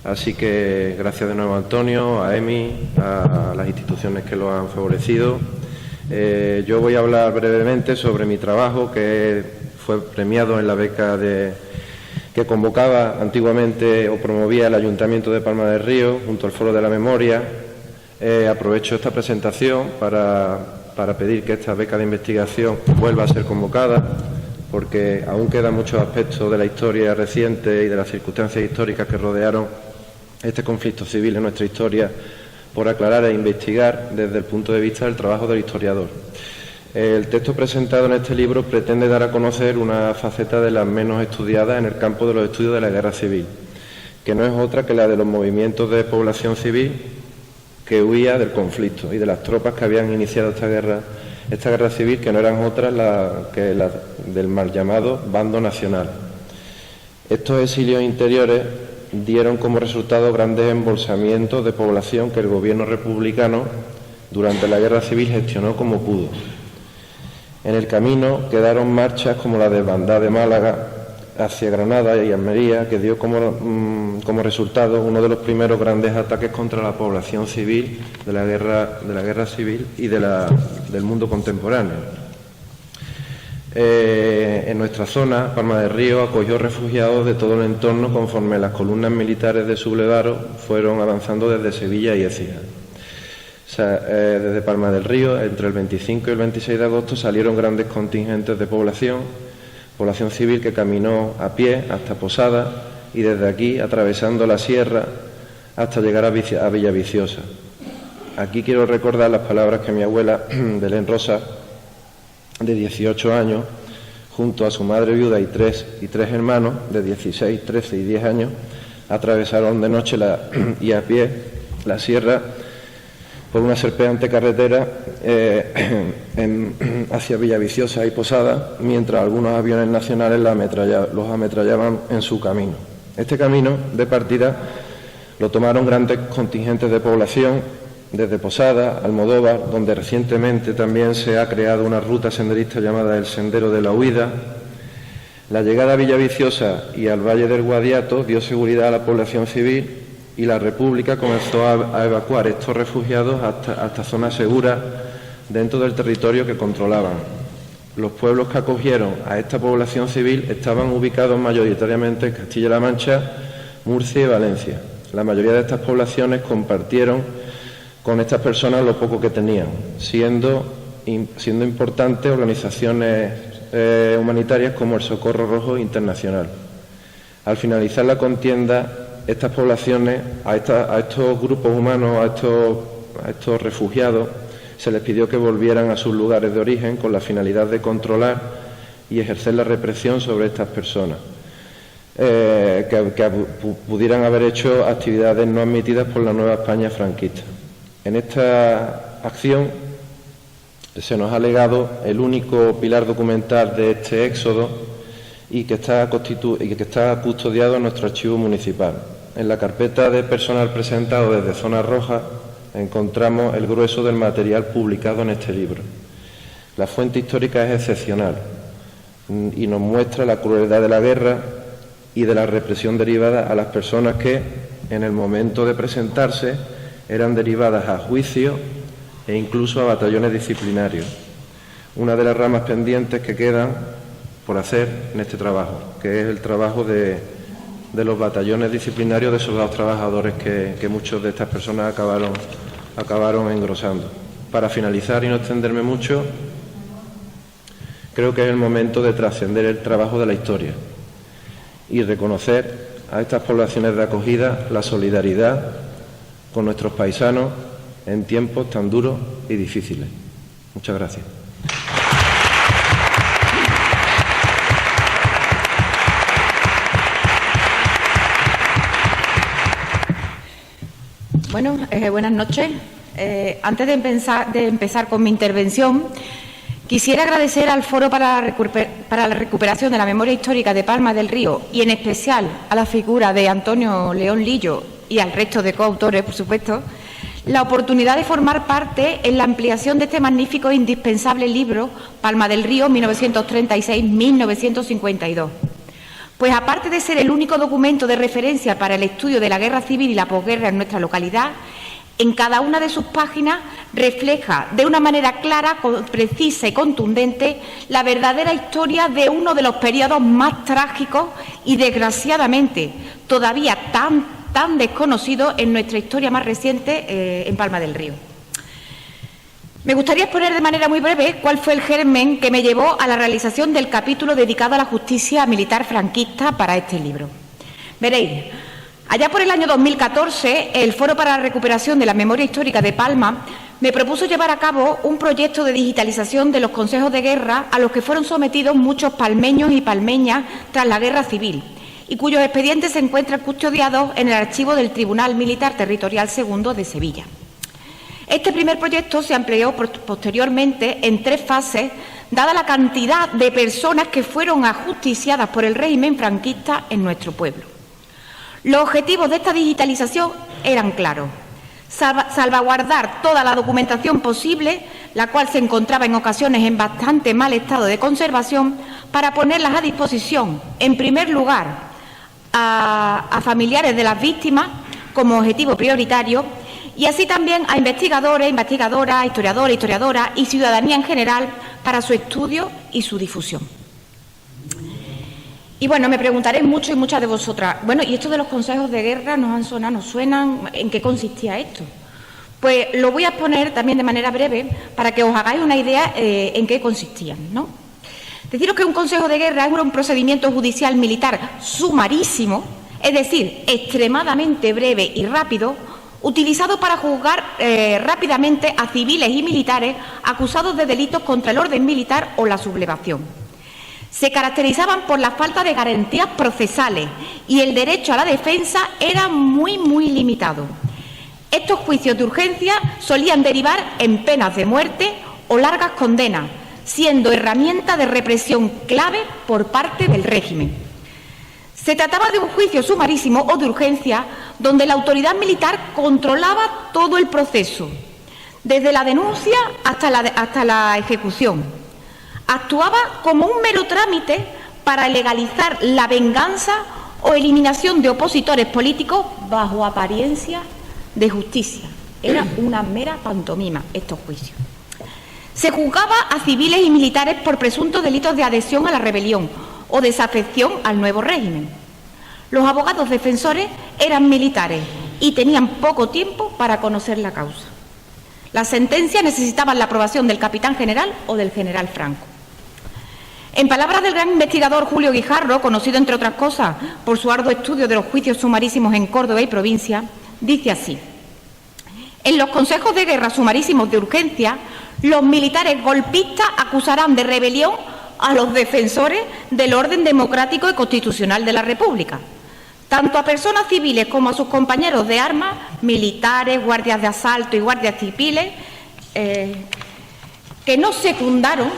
Así que gracias de nuevo a Antonio, a EMI, a las instituciones que lo han favorecido. Yo voy a hablar brevemente sobre mi trabajo, que fue premiado en la beca que convocaba antiguamente o promovía el Ayuntamiento de Palma del Río junto al Foro de la Memoria. Aprovecho esta presentación para pedir que esta beca de investigación vuelva a ser convocada, porque aún quedan muchos aspectos de la historia reciente y de las circunstancias históricas que rodearon este conflicto civil en nuestra historia por aclarar e investigar desde el punto de vista del trabajo del historiador. El texto presentado en este libro pretende dar a conocer una faceta de las menos estudiadas en el campo de los estudios de la guerra civil, que no es otra que la de los movimientos de población civil que huía del conflicto y de las tropas que habían iniciado esta guerra esta guerra civil, que no eran otras que las del mal llamado Bando Nacional. Estos exilios interiores dieron como resultado grandes embolsamientos de población que el gobierno republicano durante la guerra civil gestionó como pudo. En el camino quedaron marchas como la de Hermandad de Málaga hacia Granada y Almería, que dio como resultado uno de los primeros grandes ataques contra la población civil de la guerra civil y del mundo contemporáneo. En nuestra zona, Palma del Río acogió refugiados de todo el entorno conforme las columnas militares de sublevado fueron avanzando desde Sevilla y Écija. O sea, desde Palma del Río, entre el 25 y el 26 de agosto, salieron grandes contingentes de población civil que caminó a pie hasta Posada y desde aquí, atravesando la sierra, hasta llegar a Villaviciosa. Aquí quiero recordar las palabras que mi abuela, Belén Rosa, de 18 años, junto a su madre viuda y tres hermanos de 16, 13 y 10 años, atravesaron de noche y a pie la sierra por una serpeante carretera hacia Villaviciosa y Posada, mientras algunos aviones nacionales los ametrallaban en su camino. Este camino de partida lo tomaron grandes contingentes de población desde Posada, Almodóvar, donde recientemente también se ha creado una ruta senderista llamada el Sendero de la Huida. La llegada a Villaviciosa y al Valle del Guadiato dio seguridad a la población civil y la República comenzó a evacuar estos refugiados hasta zonas seguras dentro del territorio que controlaban. Los pueblos que acogieron a esta población civil estaban ubicados mayoritariamente en Castilla-La Mancha, Murcia y Valencia. La mayoría de estas poblaciones compartieron con estas personas lo poco que tenían, siendo importantes organizaciones humanitarias como el Socorro Rojo Internacional. Al finalizar la contienda, estas poblaciones, a estos grupos humanos, a estos refugiados, se les pidió que volvieran a sus lugares de origen con la finalidad de controlar y ejercer la represión sobre estas personas, que pudieran haber hecho actividades no admitidas por la Nueva España franquista. En esta acción se nos ha legado el único pilar documental de este éxodo y que está custodiado en nuestro archivo municipal. En la carpeta de personal presentado desde Zona Roja encontramos el grueso del material publicado en este libro. La fuente histórica es excepcional y nos muestra la crueldad de la guerra y de la represión derivada a las personas que, en el momento de presentarse, eran derivadas a juicio e incluso a batallones disciplinarios. Una de las ramas pendientes que quedan por hacer en este trabajo, que es el trabajo de los batallones disciplinarios de soldados trabajadores que muchos de estas personas acabaron engrosando. Para finalizar y no extenderme mucho, creo que es el momento de trascender el trabajo de la historia y reconocer a estas poblaciones de acogida la solidaridad con nuestros paisanos en tiempos tan duros y difíciles. Muchas gracias. Bueno, buenas noches. Antes de empezar con mi intervención, quisiera agradecer al Foro para la Recuperación de la Memoria Histórica de Palma del Río y en especial a la figura de Antonio León Lillo y al resto de coautores, por supuesto, la oportunidad de formar parte en la ampliación de este magnífico e indispensable libro, Palma del Río, 1936-1952. Pues aparte de ser el único documento de referencia para el estudio de la guerra civil y la posguerra en nuestra localidad, en cada una de sus páginas refleja de una manera clara, precisa y contundente la verdadera historia de uno de los periodos más trágicos y, desgraciadamente, todavía tan desconocidos en nuestra historia más reciente en Palma del Río. Me gustaría exponer de manera muy breve cuál fue el germen que me llevó a la realización del capítulo dedicado a la justicia militar franquista para este libro. Veréis, allá por el año 2014, el Foro para la Recuperación de la Memoria Histórica de Palma me propuso llevar a cabo un proyecto de digitalización de los consejos de guerra a los que fueron sometidos muchos palmeños y palmeñas tras la guerra civil y cuyos expedientes se encuentran custodiados en el archivo del Tribunal Militar Territorial II de Sevilla. Este primer proyecto se amplió posteriormente en 3 fases, dada la cantidad de personas que fueron ajusticiadas por el régimen franquista en nuestro pueblo. Los objetivos de esta digitalización eran claros: salvaguardar toda la documentación posible, la cual se encontraba en ocasiones en bastante mal estado de conservación, para ponerlas a disposición, en primer lugar, a familiares de las víctimas como objetivo prioritario, y así también a investigadores, investigadoras, historiadores, historiadoras y ciudadanía en general para su estudio y su difusión. Y bueno, me preguntaréis mucho y muchas de vosotras, bueno, ¿y esto de los consejos de guerra nos han sonado, nos suenan? ¿En qué consistía esto? Pues lo voy a exponer también de manera breve para que os hagáis una idea en qué consistían, ¿no? Deciros que un consejo de guerra era un procedimiento judicial militar sumarísimo, es decir, extremadamente breve y rápido, utilizado para juzgar rápidamente a civiles y militares acusados de delitos contra el orden militar o la sublevación. Se caracterizaban por la falta de garantías procesales y el derecho a la defensa era muy limitado. Estos juicios de urgencia solían derivar en penas de muerte o largas condenas, siendo herramienta de represión clave por parte del régimen. Se trataba de un juicio sumarísimo o de urgencia donde la autoridad militar controlaba todo el proceso, desde la denuncia hasta la ejecución. Actuaba como un mero trámite para legalizar la venganza o eliminación de opositores políticos bajo apariencia de justicia. Era una mera pantomima estos juicios. Se juzgaba a civiles y militares por presuntos delitos de adhesión a la rebelión o desafección al nuevo régimen. Los abogados defensores eran militares y tenían poco tiempo para conocer la causa. Las sentencias necesitaban la aprobación del capitán general o del general Franco. En palabras del gran investigador Julio Guijarro, conocido entre otras cosas por su arduo estudio de los juicios sumarísimos en Córdoba y provincia, dice así: en los consejos de guerra sumarísimos de urgencia, los militares golpistas acusarán de rebelión a los defensores del orden democrático y constitucional de la República, tanto a personas civiles como a sus compañeros de armas, militares, guardias de asalto y guardias civiles, que no secundaron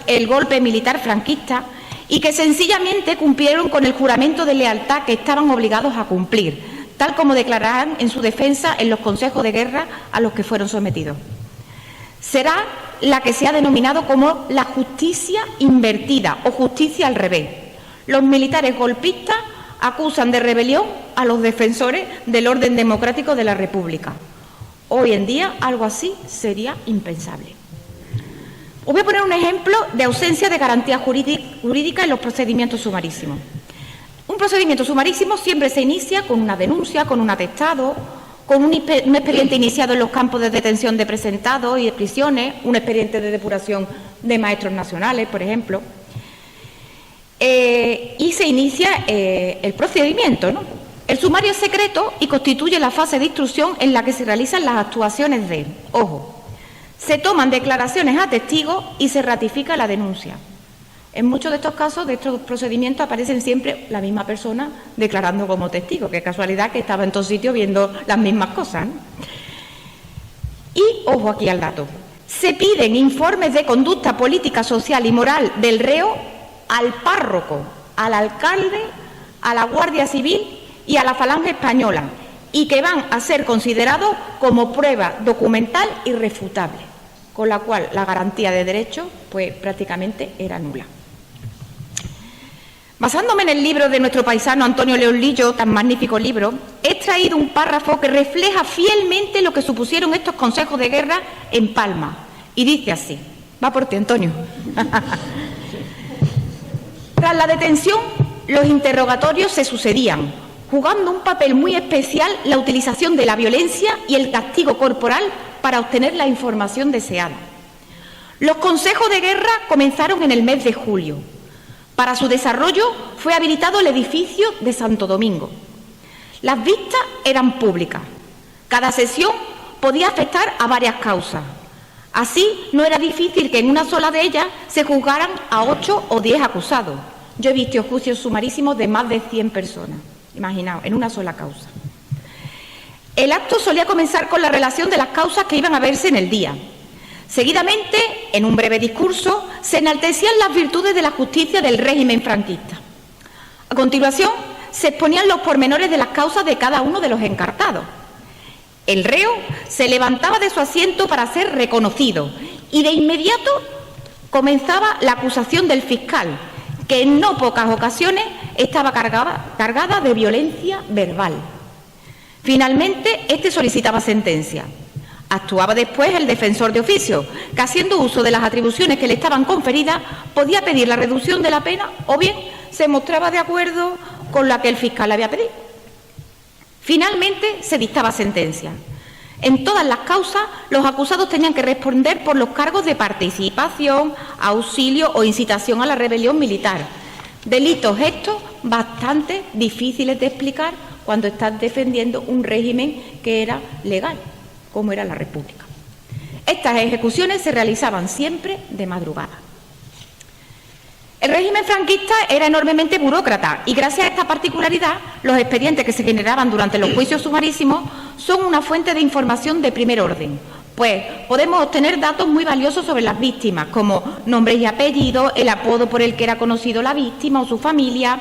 el golpe militar franquista y que sencillamente cumplieron con el juramento de lealtad que estaban obligados a cumplir, tal como declararán en su defensa en los consejos de guerra a los que fueron sometidos. Será la que se ha denominado como la justicia invertida o justicia al revés. Los militares golpistas acusan de rebelión a los defensores del orden democrático de la República. Hoy en día algo así sería impensable. Os voy a poner un ejemplo de ausencia de garantía jurídica en los procedimientos sumarísimos. Un procedimiento sumarísimo siempre se inicia con una denuncia, con un atestado, con un expediente iniciado en los campos de detención de presentados y de prisiones, un expediente de depuración de maestros nacionales, por ejemplo, y se inicia el procedimiento, ¿no? El sumario es secreto y constituye la fase de instrucción en la que se realizan las actuaciones de, ojo, se toman declaraciones a testigos y se ratifica la denuncia. En muchos de estos casos, de estos procedimientos, aparecen siempre la misma persona declarando como testigo. Qué casualidad que estaba en todos sitios viendo las mismas cosas, ¿no? Y, ojo aquí al dato, se piden informes de conducta política, social y moral del reo al párroco, al alcalde, a la Guardia Civil y a la Falange Española, y que van a ser considerados como prueba documental irrefutable, con la cual la garantía de derechos pues prácticamente era nula. Basándome en el libro de nuestro paisano Antonio León Lillo, tan magnífico libro, he extraído un párrafo que refleja fielmente lo que supusieron estos consejos de guerra en Palma, y dice así, va por ti, Antonio. Tras la detención, los interrogatorios se sucedían, jugando un papel muy especial la utilización de la violencia y el castigo corporal para obtener la información deseada. Los consejos de guerra comenzaron en el mes de julio. Para su desarrollo fue habilitado el edificio de Santo Domingo. Las vistas eran públicas. Cada sesión podía afectar a varias causas. Así, no era difícil que en una sola de ellas se juzgaran a 8 o 10 acusados. Yo he visto juicios sumarísimos de más de 100 personas. Imaginaos, en una sola causa. El acto solía comenzar con la relación de las causas que iban a verse en el día. Seguidamente, en un breve discurso, se enaltecían las virtudes de la justicia del régimen franquista. A continuación, se exponían los pormenores de las causas de cada uno de los encartados. El reo se levantaba de su asiento para ser reconocido y de inmediato comenzaba la acusación del fiscal, que en no pocas ocasiones estaba cargada de violencia verbal. Finalmente, este solicitaba sentencia. Actuaba después el defensor de oficio, que haciendo uso de las atribuciones que le estaban conferidas, podía pedir la reducción de la pena o bien se mostraba de acuerdo con la que el fiscal había pedido. Finalmente, se dictaba sentencia. En todas las causas, los acusados tenían que responder por los cargos de participación, auxilio o incitación a la rebelión militar. Delitos estos bastante difíciles de explicar cuando estás defendiendo un régimen que era legal, como era la República. Estas ejecuciones se realizaban siempre de madrugada. El régimen franquista era enormemente burócrata y gracias a esta particularidad, los expedientes que se generaban durante los juicios sumarísimos son una fuente de información de primer orden, pues podemos obtener datos muy valiosos sobre las víctimas, como nombres y apellidos, el apodo por el que era conocido la víctima o su familia,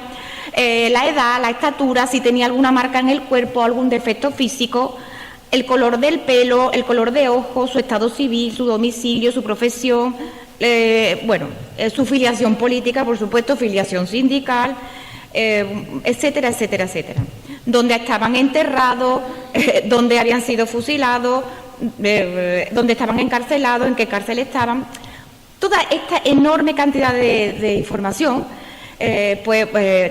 la edad, la estatura, si tenía alguna marca en el cuerpo o algún defecto físico, el color del pelo, el color de ojos, su estado civil, su domicilio, su profesión, su filiación política, por supuesto, filiación sindical, etcétera, etcétera, etcétera. Dónde estaban enterrados, dónde habían sido fusilados, dónde estaban encarcelados, en qué cárcel estaban. Toda esta enorme cantidad de información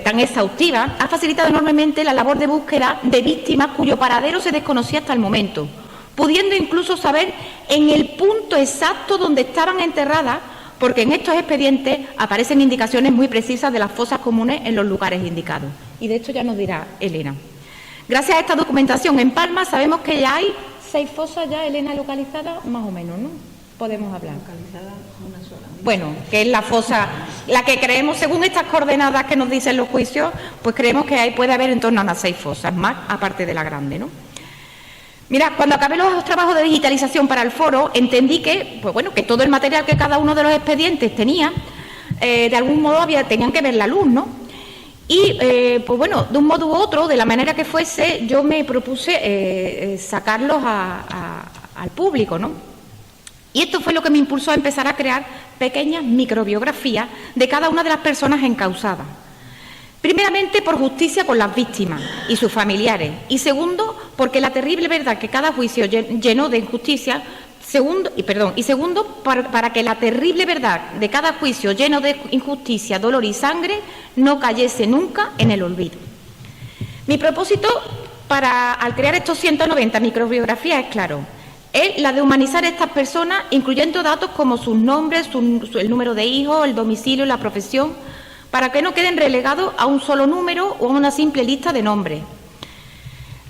tan exhaustiva ha facilitado enormemente la labor de búsqueda de víctimas cuyo paradero se desconocía hasta el momento, pudiendo incluso saber en el punto exacto donde estaban enterradas, porque en estos expedientes aparecen indicaciones muy precisas de las fosas comunes en los lugares indicados. Y de esto ya nos dirá Elena. Gracias a esta documentación en Palma sabemos que ya hay 6 fosas ya, Elena, localizadas, más o menos, ¿no? Podemos hablar. Localizada una sola. Bueno, que es la fosa, la que creemos, según estas coordenadas que nos dicen los juicios, pues creemos que ahí puede haber en torno a unas 6 fosas más, aparte de la grande, ¿no? Mira, cuando acabé los trabajos de digitalización para el foro, entendí que, pues bueno, que todo el material que cada uno de los expedientes tenía, de algún modo tenían que ver la luz, ¿no? Y, pues bueno, de un modo u otro, de la manera que fuese, yo me propuse sacarlos al público, ¿no? Y esto fue lo que me impulsó a empezar a crear pequeñas microbiografías de cada una de las personas encausadas. Primeramente, por justicia con las víctimas y sus familiares. Y segundo, porque la terrible verdad que cada juicio llenó de injusticia. Y segundo, para que la terrible verdad de cada juicio lleno de injusticia, dolor y sangre no cayese nunca en el olvido. Mi propósito al crear estos 190 microbiografías es claro. Es la de humanizar a estas personas, incluyendo datos como sus nombres, el número de hijos, el domicilio, la profesión, para que no queden relegados a un solo número o a una simple lista de nombres.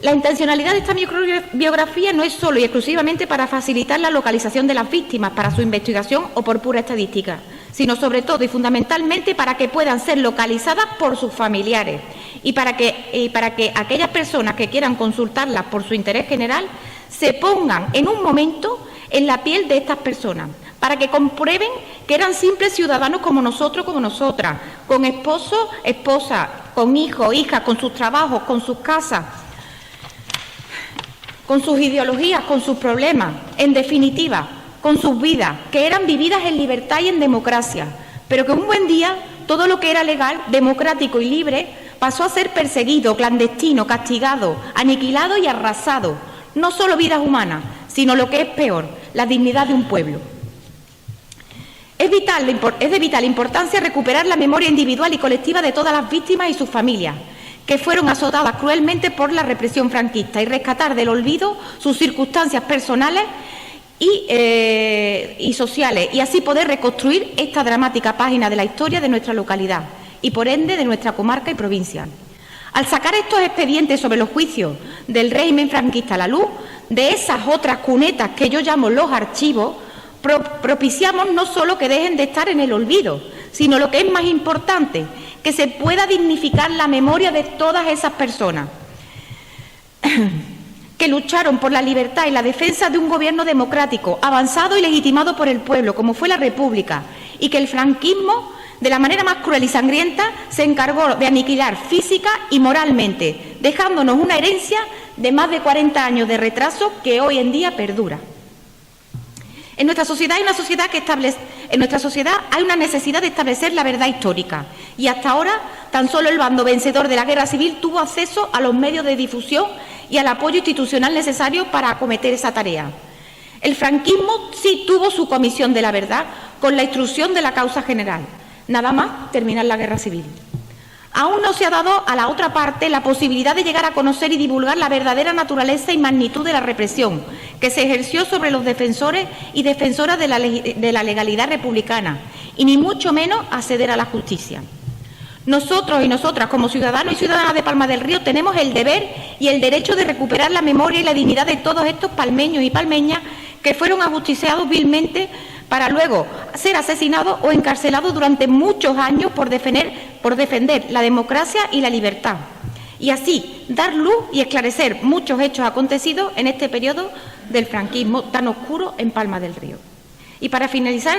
La intencionalidad de esta microbiografía no es solo y exclusivamente para facilitar la localización de las víctimas para su investigación o por pura estadística, sino sobre todo y fundamentalmente para que puedan ser localizadas por sus familiares y para que aquellas personas que quieran consultarlas por su interés general se pongan en un momento en la piel de estas personas, para que comprueben que eran simples ciudadanos como nosotros, como nosotras, con esposo, esposa, con hijos, hijas, con sus trabajos, con sus casas, con sus ideologías, con sus problemas, en definitiva, con sus vidas, que eran vividas en libertad y en democracia, pero que un buen día todo lo que era legal, democrático y libre pasó a ser perseguido, clandestino, castigado, aniquilado y arrasado. No solo vidas humanas, sino lo que es peor, la dignidad de un pueblo. Es de vital importancia recuperar la memoria individual y colectiva de todas las víctimas y sus familias, que fueron azotadas cruelmente por la represión franquista, y rescatar del olvido sus circunstancias personales y sociales, y así poder reconstruir esta dramática página de la historia de nuestra localidad y, por ende, de nuestra comarca y provincia. Al sacar estos expedientes sobre los juicios del régimen franquista a la luz, de esas otras cunetas que yo llamo los archivos, propiciamos no solo que dejen de estar en el olvido, sino lo que es más importante, que se pueda dignificar la memoria de todas esas personas, que lucharon por la libertad y la defensa de un gobierno democrático, avanzado y legitimado por el pueblo, como fue la República, y que el franquismo, de la manera más cruel y sangrienta, se encargó de aniquilar física y moralmente, dejándonos una herencia de más de 40 años de retraso que hoy en día perdura. En nuestra sociedad hay una necesidad de establecer la verdad histórica, y hasta ahora tan solo el bando vencedor de la guerra civil tuvo acceso a los medios de difusión y al apoyo institucional necesario para acometer esa tarea. El franquismo sí tuvo su comisión de la verdad con la instrucción de la causa general, nada más terminar la guerra civil. Aún no se ha dado a la otra parte la posibilidad de llegar a conocer y divulgar la verdadera naturaleza y magnitud de la represión que se ejerció sobre los defensores y defensoras de la legalidad republicana, y ni mucho menos acceder a la justicia. Nosotros y nosotras, como ciudadanos y ciudadanas de Palma del Río, tenemos el deber y el derecho de recuperar la memoria y la dignidad de todos estos palmeños y palmeñas que fueron ajusticiados vilmente para luego ser asesinados o encarcelados durante muchos años por defender la democracia y la libertad, y así dar luz y esclarecer muchos hechos acontecidos en este periodo del franquismo tan oscuro en Palma del Río. Y para finalizar,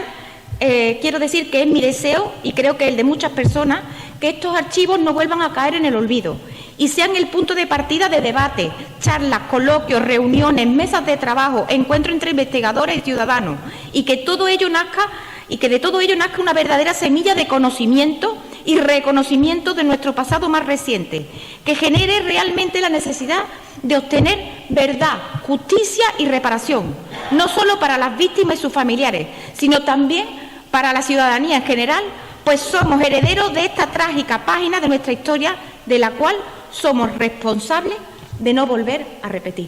quiero decir que es mi deseo, y creo que el de muchas personas, que estos archivos no vuelvan a caer en el olvido y sean el punto de partida de debate, charlas, coloquios, reuniones, mesas de trabajo, encuentros entre investigadores y ciudadanos, y que de todo ello nazca una verdadera semilla de conocimiento y reconocimiento de nuestro pasado más reciente, que genere realmente la necesidad de obtener verdad, justicia y reparación, no solo para las víctimas y sus familiares, sino también para la ciudadanía en general, pues somos herederos de esta trágica página de nuestra historia, de la cual somos responsables de no volver a repetir.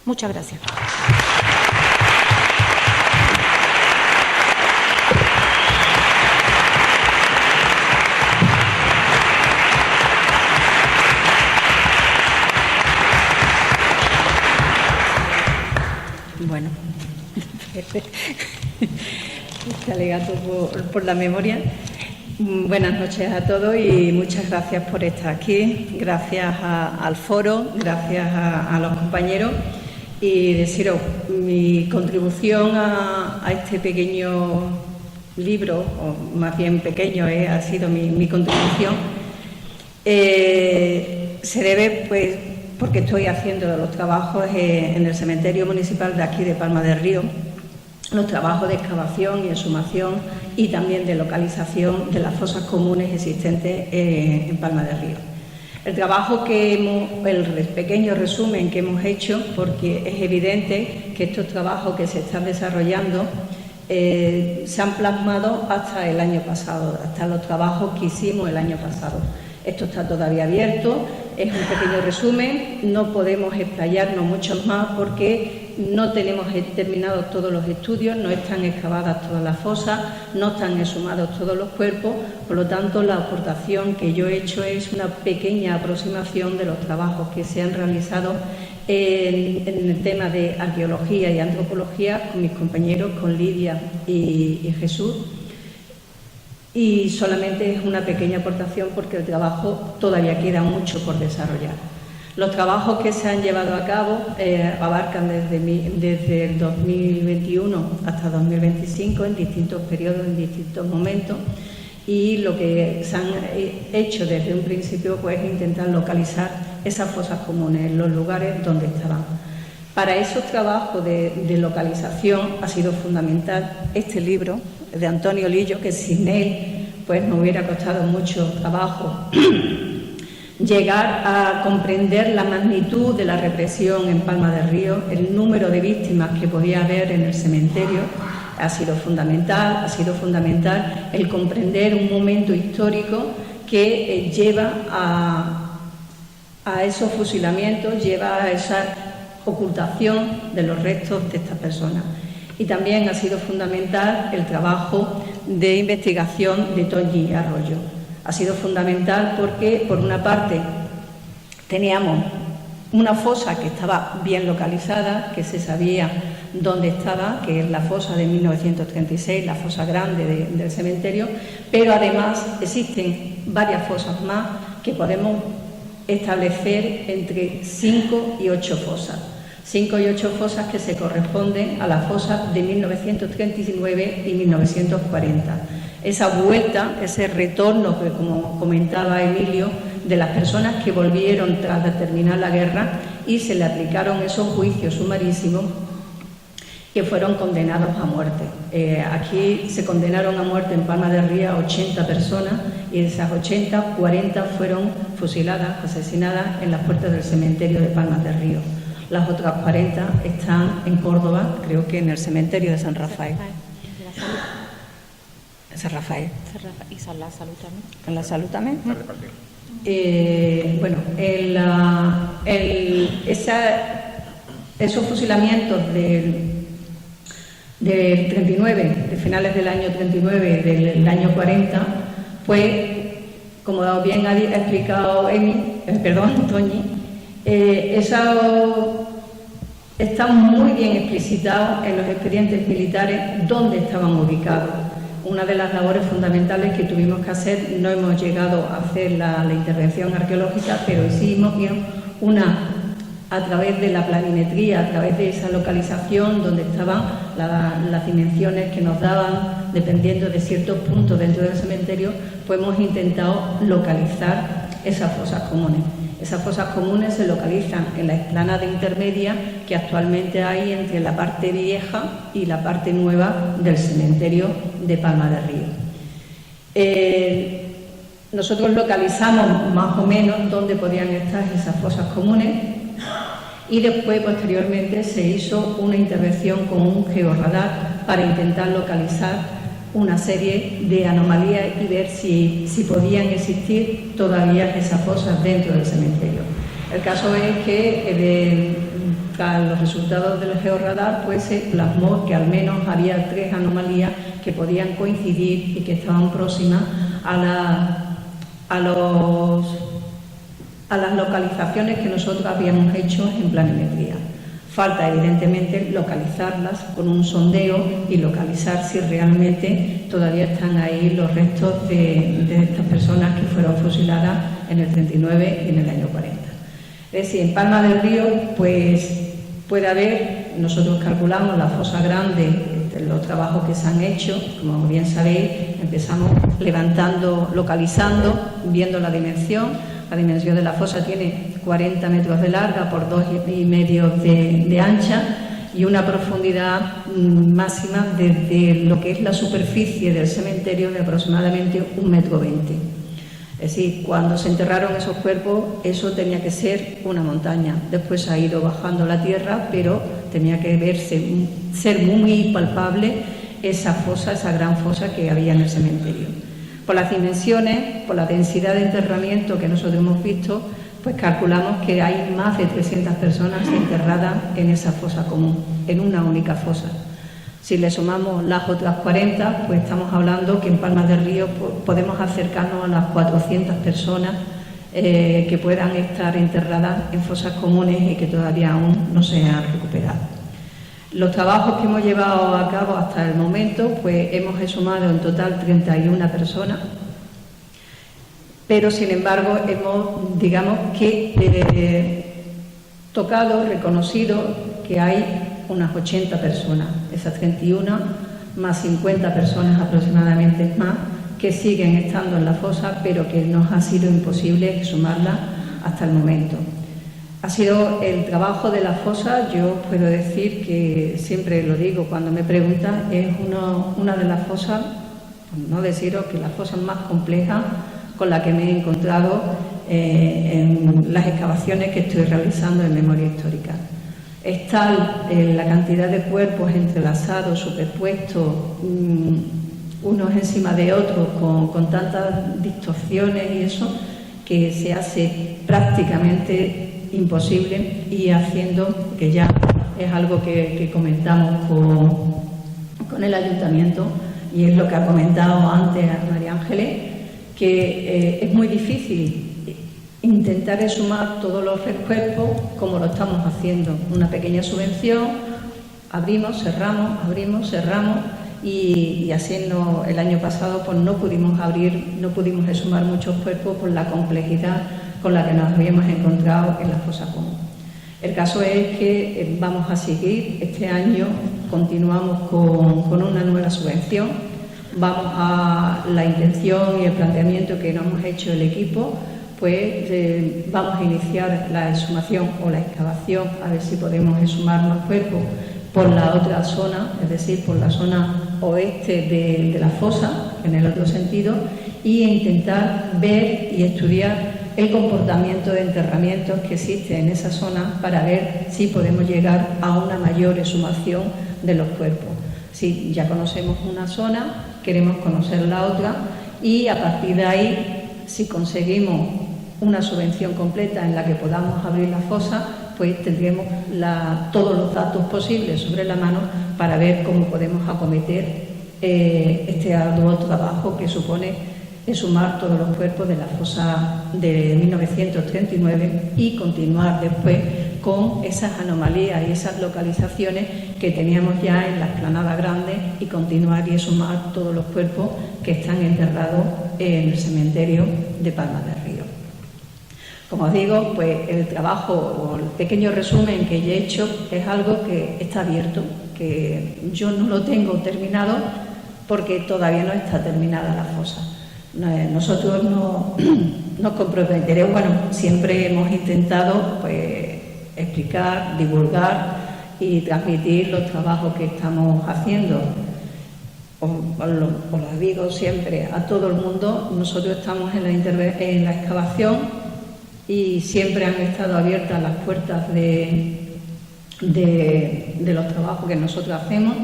Muchas gracias. Bueno, este alegato por la memoria. Buenas noches a todos y muchas gracias por estar aquí. Gracias al foro, gracias a los compañeros, y deciros, mi contribución a este pequeño libro, o más bien pequeño, ha sido mi contribución, se debe, pues, porque estoy haciendo los trabajos en el cementerio municipal de aquí de Palma del Río, los trabajos de excavación y exhumación y también de localización de las fosas comunes existentes en Palma del Río. El trabajo el pequeño resumen que hemos hecho, porque es evidente que estos trabajos que se están desarrollando se han plasmado hasta el año pasado, hasta los trabajos que hicimos el año pasado. Esto está todavía abierto, es un pequeño resumen, no podemos explayarnos mucho más porque no tenemos terminados todos los estudios, no están excavadas todas las fosas, no están exhumados todos los cuerpos, por lo tanto la aportación que yo he hecho es una pequeña aproximación de los trabajos que se han realizado en el tema de arqueología y antropología con mis compañeros, con Lidia y Jesús. Y solamente es una pequeña aportación porque el trabajo todavía queda mucho por desarrollar. Los trabajos que se han llevado a cabo abarcan desde el 2021 hasta 2025 en distintos periodos, en distintos momentos, y lo que se han hecho desde un principio pues, es intentar localizar esas fosas comunes en los lugares donde estaban. Para esos trabajos de localización ha sido fundamental este libro de Antonio Lillo, que sin él pues nos hubiera costado mucho trabajo llegar a comprender la magnitud de la represión en Palma del Río, el número de víctimas que podía haber en el cementerio. Ha sido fundamental el comprender un momento histórico que lleva a esos fusilamientos, lleva a esa ocultación de los restos de estas personas. Y también ha sido fundamental el trabajo de investigación de Toñi Arroyo. Ha sido fundamental porque, por una parte, teníamos una fosa que estaba bien localizada, que se sabía dónde estaba, que es la fosa de 1936, la fosa grande del cementerio, pero además existen varias fosas más que podemos establecer entre 5 y 8 fosas. 5 y 8 fosas que se corresponden a las fosas de 1939 y 1940. Esa vuelta, ese retorno que, como comentaba Emilio, de las personas que volvieron tras de terminar la guerra y se le aplicaron esos juicios sumarísimos que fueron condenados a muerte. Aquí se condenaron a muerte en Palma de Río a 80 personas y de esas 80, 40 fueron fusiladas, asesinadas en las puertas del cementerio de Palma de Río. Las otras 40 están en Córdoba, creo que en el cementerio de San Rafael. San Rafael. Y San La Salud también. ¿En la Salud también? Esos fusilamientos del 39, de finales del año 39, del año 40, pues, como bien ha explicado Toñi, eso está muy bien explicitado en los expedientes militares dónde estaban ubicados. Una de las labores fundamentales que tuvimos que hacer, no hemos llegado a hacer la intervención arqueológica, pero hicimos bien a través de la planimetría, a través de esa localización donde estaban las dimensiones que nos daban, dependiendo de ciertos puntos dentro del cementerio, pues hemos intentado localizar esas fosas comunes. Esas fosas comunes se localizan en la explanada intermedia que actualmente hay entre la parte vieja y la parte nueva del cementerio de Palma de Río. Nosotros localizamos más o menos dónde podían estar esas fosas comunes y después, posteriormente, se hizo una intervención con un georradar para intentar localizar una serie de anomalías y ver si podían existir todavía esas fosas dentro del cementerio. El caso es que tras los resultados del georradar pues se plasmó que al menos había 3 anomalías que podían coincidir y que estaban próximas a las localizaciones que nosotros habíamos hecho en planimetría. Falta, evidentemente, localizarlas con un sondeo y localizar si realmente todavía están ahí los restos de estas personas que fueron fusiladas en el 39 y en el año 40. Es decir, en Palma del Río, pues puede haber, nosotros calculamos la fosa grande, los trabajos que se han hecho, como bien sabéis, empezamos localizando, viendo la dimensión. La dimensión de la fosa tiene 40 metros de larga por 2,5 de ancha y una profundidad máxima desde lo que es la superficie del cementerio de aproximadamente 1,20 metros. Es decir, cuando se enterraron esos cuerpos, eso tenía que ser una montaña. Después ha ido bajando la tierra, pero tenía que ser muy palpable esa fosa, esa gran fosa que había en el cementerio. Por las dimensiones, por la densidad de enterramiento que nosotros hemos visto, pues calculamos que hay más de 300 personas enterradas en esa fosa común, en una única fosa. Si le sumamos las otras 40, pues estamos hablando que en Palma del Río podemos acercarnos a las 400 personas que puedan estar enterradas en fosas comunes y que todavía aún no se han recuperado. Los trabajos que hemos llevado a cabo hasta el momento, pues hemos exhumado en total 31 personas, pero sin embargo hemos, digamos que tocado, reconocido que hay unas 80 personas, esas 31 más 50 personas aproximadamente más, que siguen estando en la fosa, pero que nos ha sido imposible exhumarlas hasta el momento. Ha sido el trabajo de la fosa, yo puedo decir que siempre lo digo cuando me preguntan, es una de las fosas, no deciros que las fosas más complejas con las que me he encontrado en las excavaciones que estoy realizando en memoria histórica. Es tal la cantidad de cuerpos entrelazados, superpuestos, unos encima de otros, con tantas distorsiones y eso, que se hace prácticamente imposible y haciendo que ya es algo que comentamos con el ayuntamiento y es lo que ha comentado antes María Ángeles, que es muy difícil intentar exhumar todos los cuerpos como lo estamos haciendo. Una pequeña subvención, abrimos, cerramos y haciendo el año pasado pues no pudimos exhumar muchos cuerpos por la complejidad con la que nos habíamos encontrado en la fosa común. El caso es que vamos a seguir, este año continuamos con una nueva subvención, vamos a la intención y el planteamiento que nos hemos hecho el equipo, pues vamos a iniciar la exhumación o la excavación, a ver si podemos exhumar más cuerpos por la otra zona, es decir, por la zona oeste de la fosa, en el otro sentido, y intentar ver y estudiar el comportamiento de enterramientos que existe en esa zona para ver si podemos llegar a una mayor exhumación de los cuerpos. Si ya conocemos una zona, queremos conocer la otra y a partir de ahí, si conseguimos una subvención completa en la que podamos abrir la fosa, pues tendremos todos los datos posibles sobre la mano para ver cómo podemos acometer este arduo trabajo que supone exhumar todos los cuerpos de la fosa de 1939 y continuar después con esas anomalías y esas localizaciones que teníamos ya en la explanada grande y continuar y exhumar todos los cuerpos que están enterrados en el cementerio de Palma del Río. Como os digo, pues el trabajo o el pequeño resumen que yo he hecho es algo que está abierto, que yo no lo tengo terminado porque todavía no está terminada la fosa. Nosotros nos comprometeremos, bueno, siempre hemos intentado pues explicar, divulgar y transmitir los trabajos que estamos haciendo. Os lo digo siempre a todo el mundo, nosotros estamos en la excavación y siempre han estado abiertas las puertas de los trabajos que nosotros hacemos.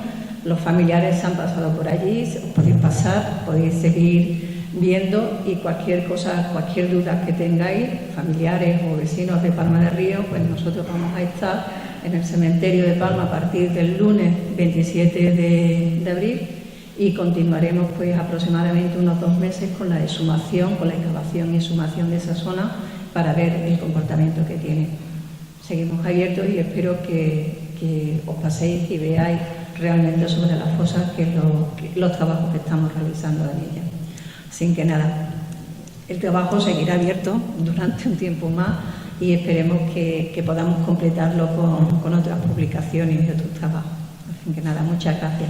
Los familiares se han pasado por allí, os podéis pasar, podéis seguir viendo y cualquier cosa, cualquier duda que tengáis, familiares o vecinos de Palma del Río, pues nosotros vamos a estar en el cementerio de Palma a partir del lunes 27 de abril y continuaremos pues aproximadamente unos 2 meses con la exhumación, con la excavación y exhumación de esa zona para ver el comportamiento que tiene. Seguimos abiertos y espero que os paséis y veáis realmente sobre las fosas los trabajos que estamos realizando en ella. Así que nada, el trabajo seguirá abierto durante un tiempo más y esperemos que podamos completarlo con otras publicaciones y otros trabajos. Así que nada, muchas gracias.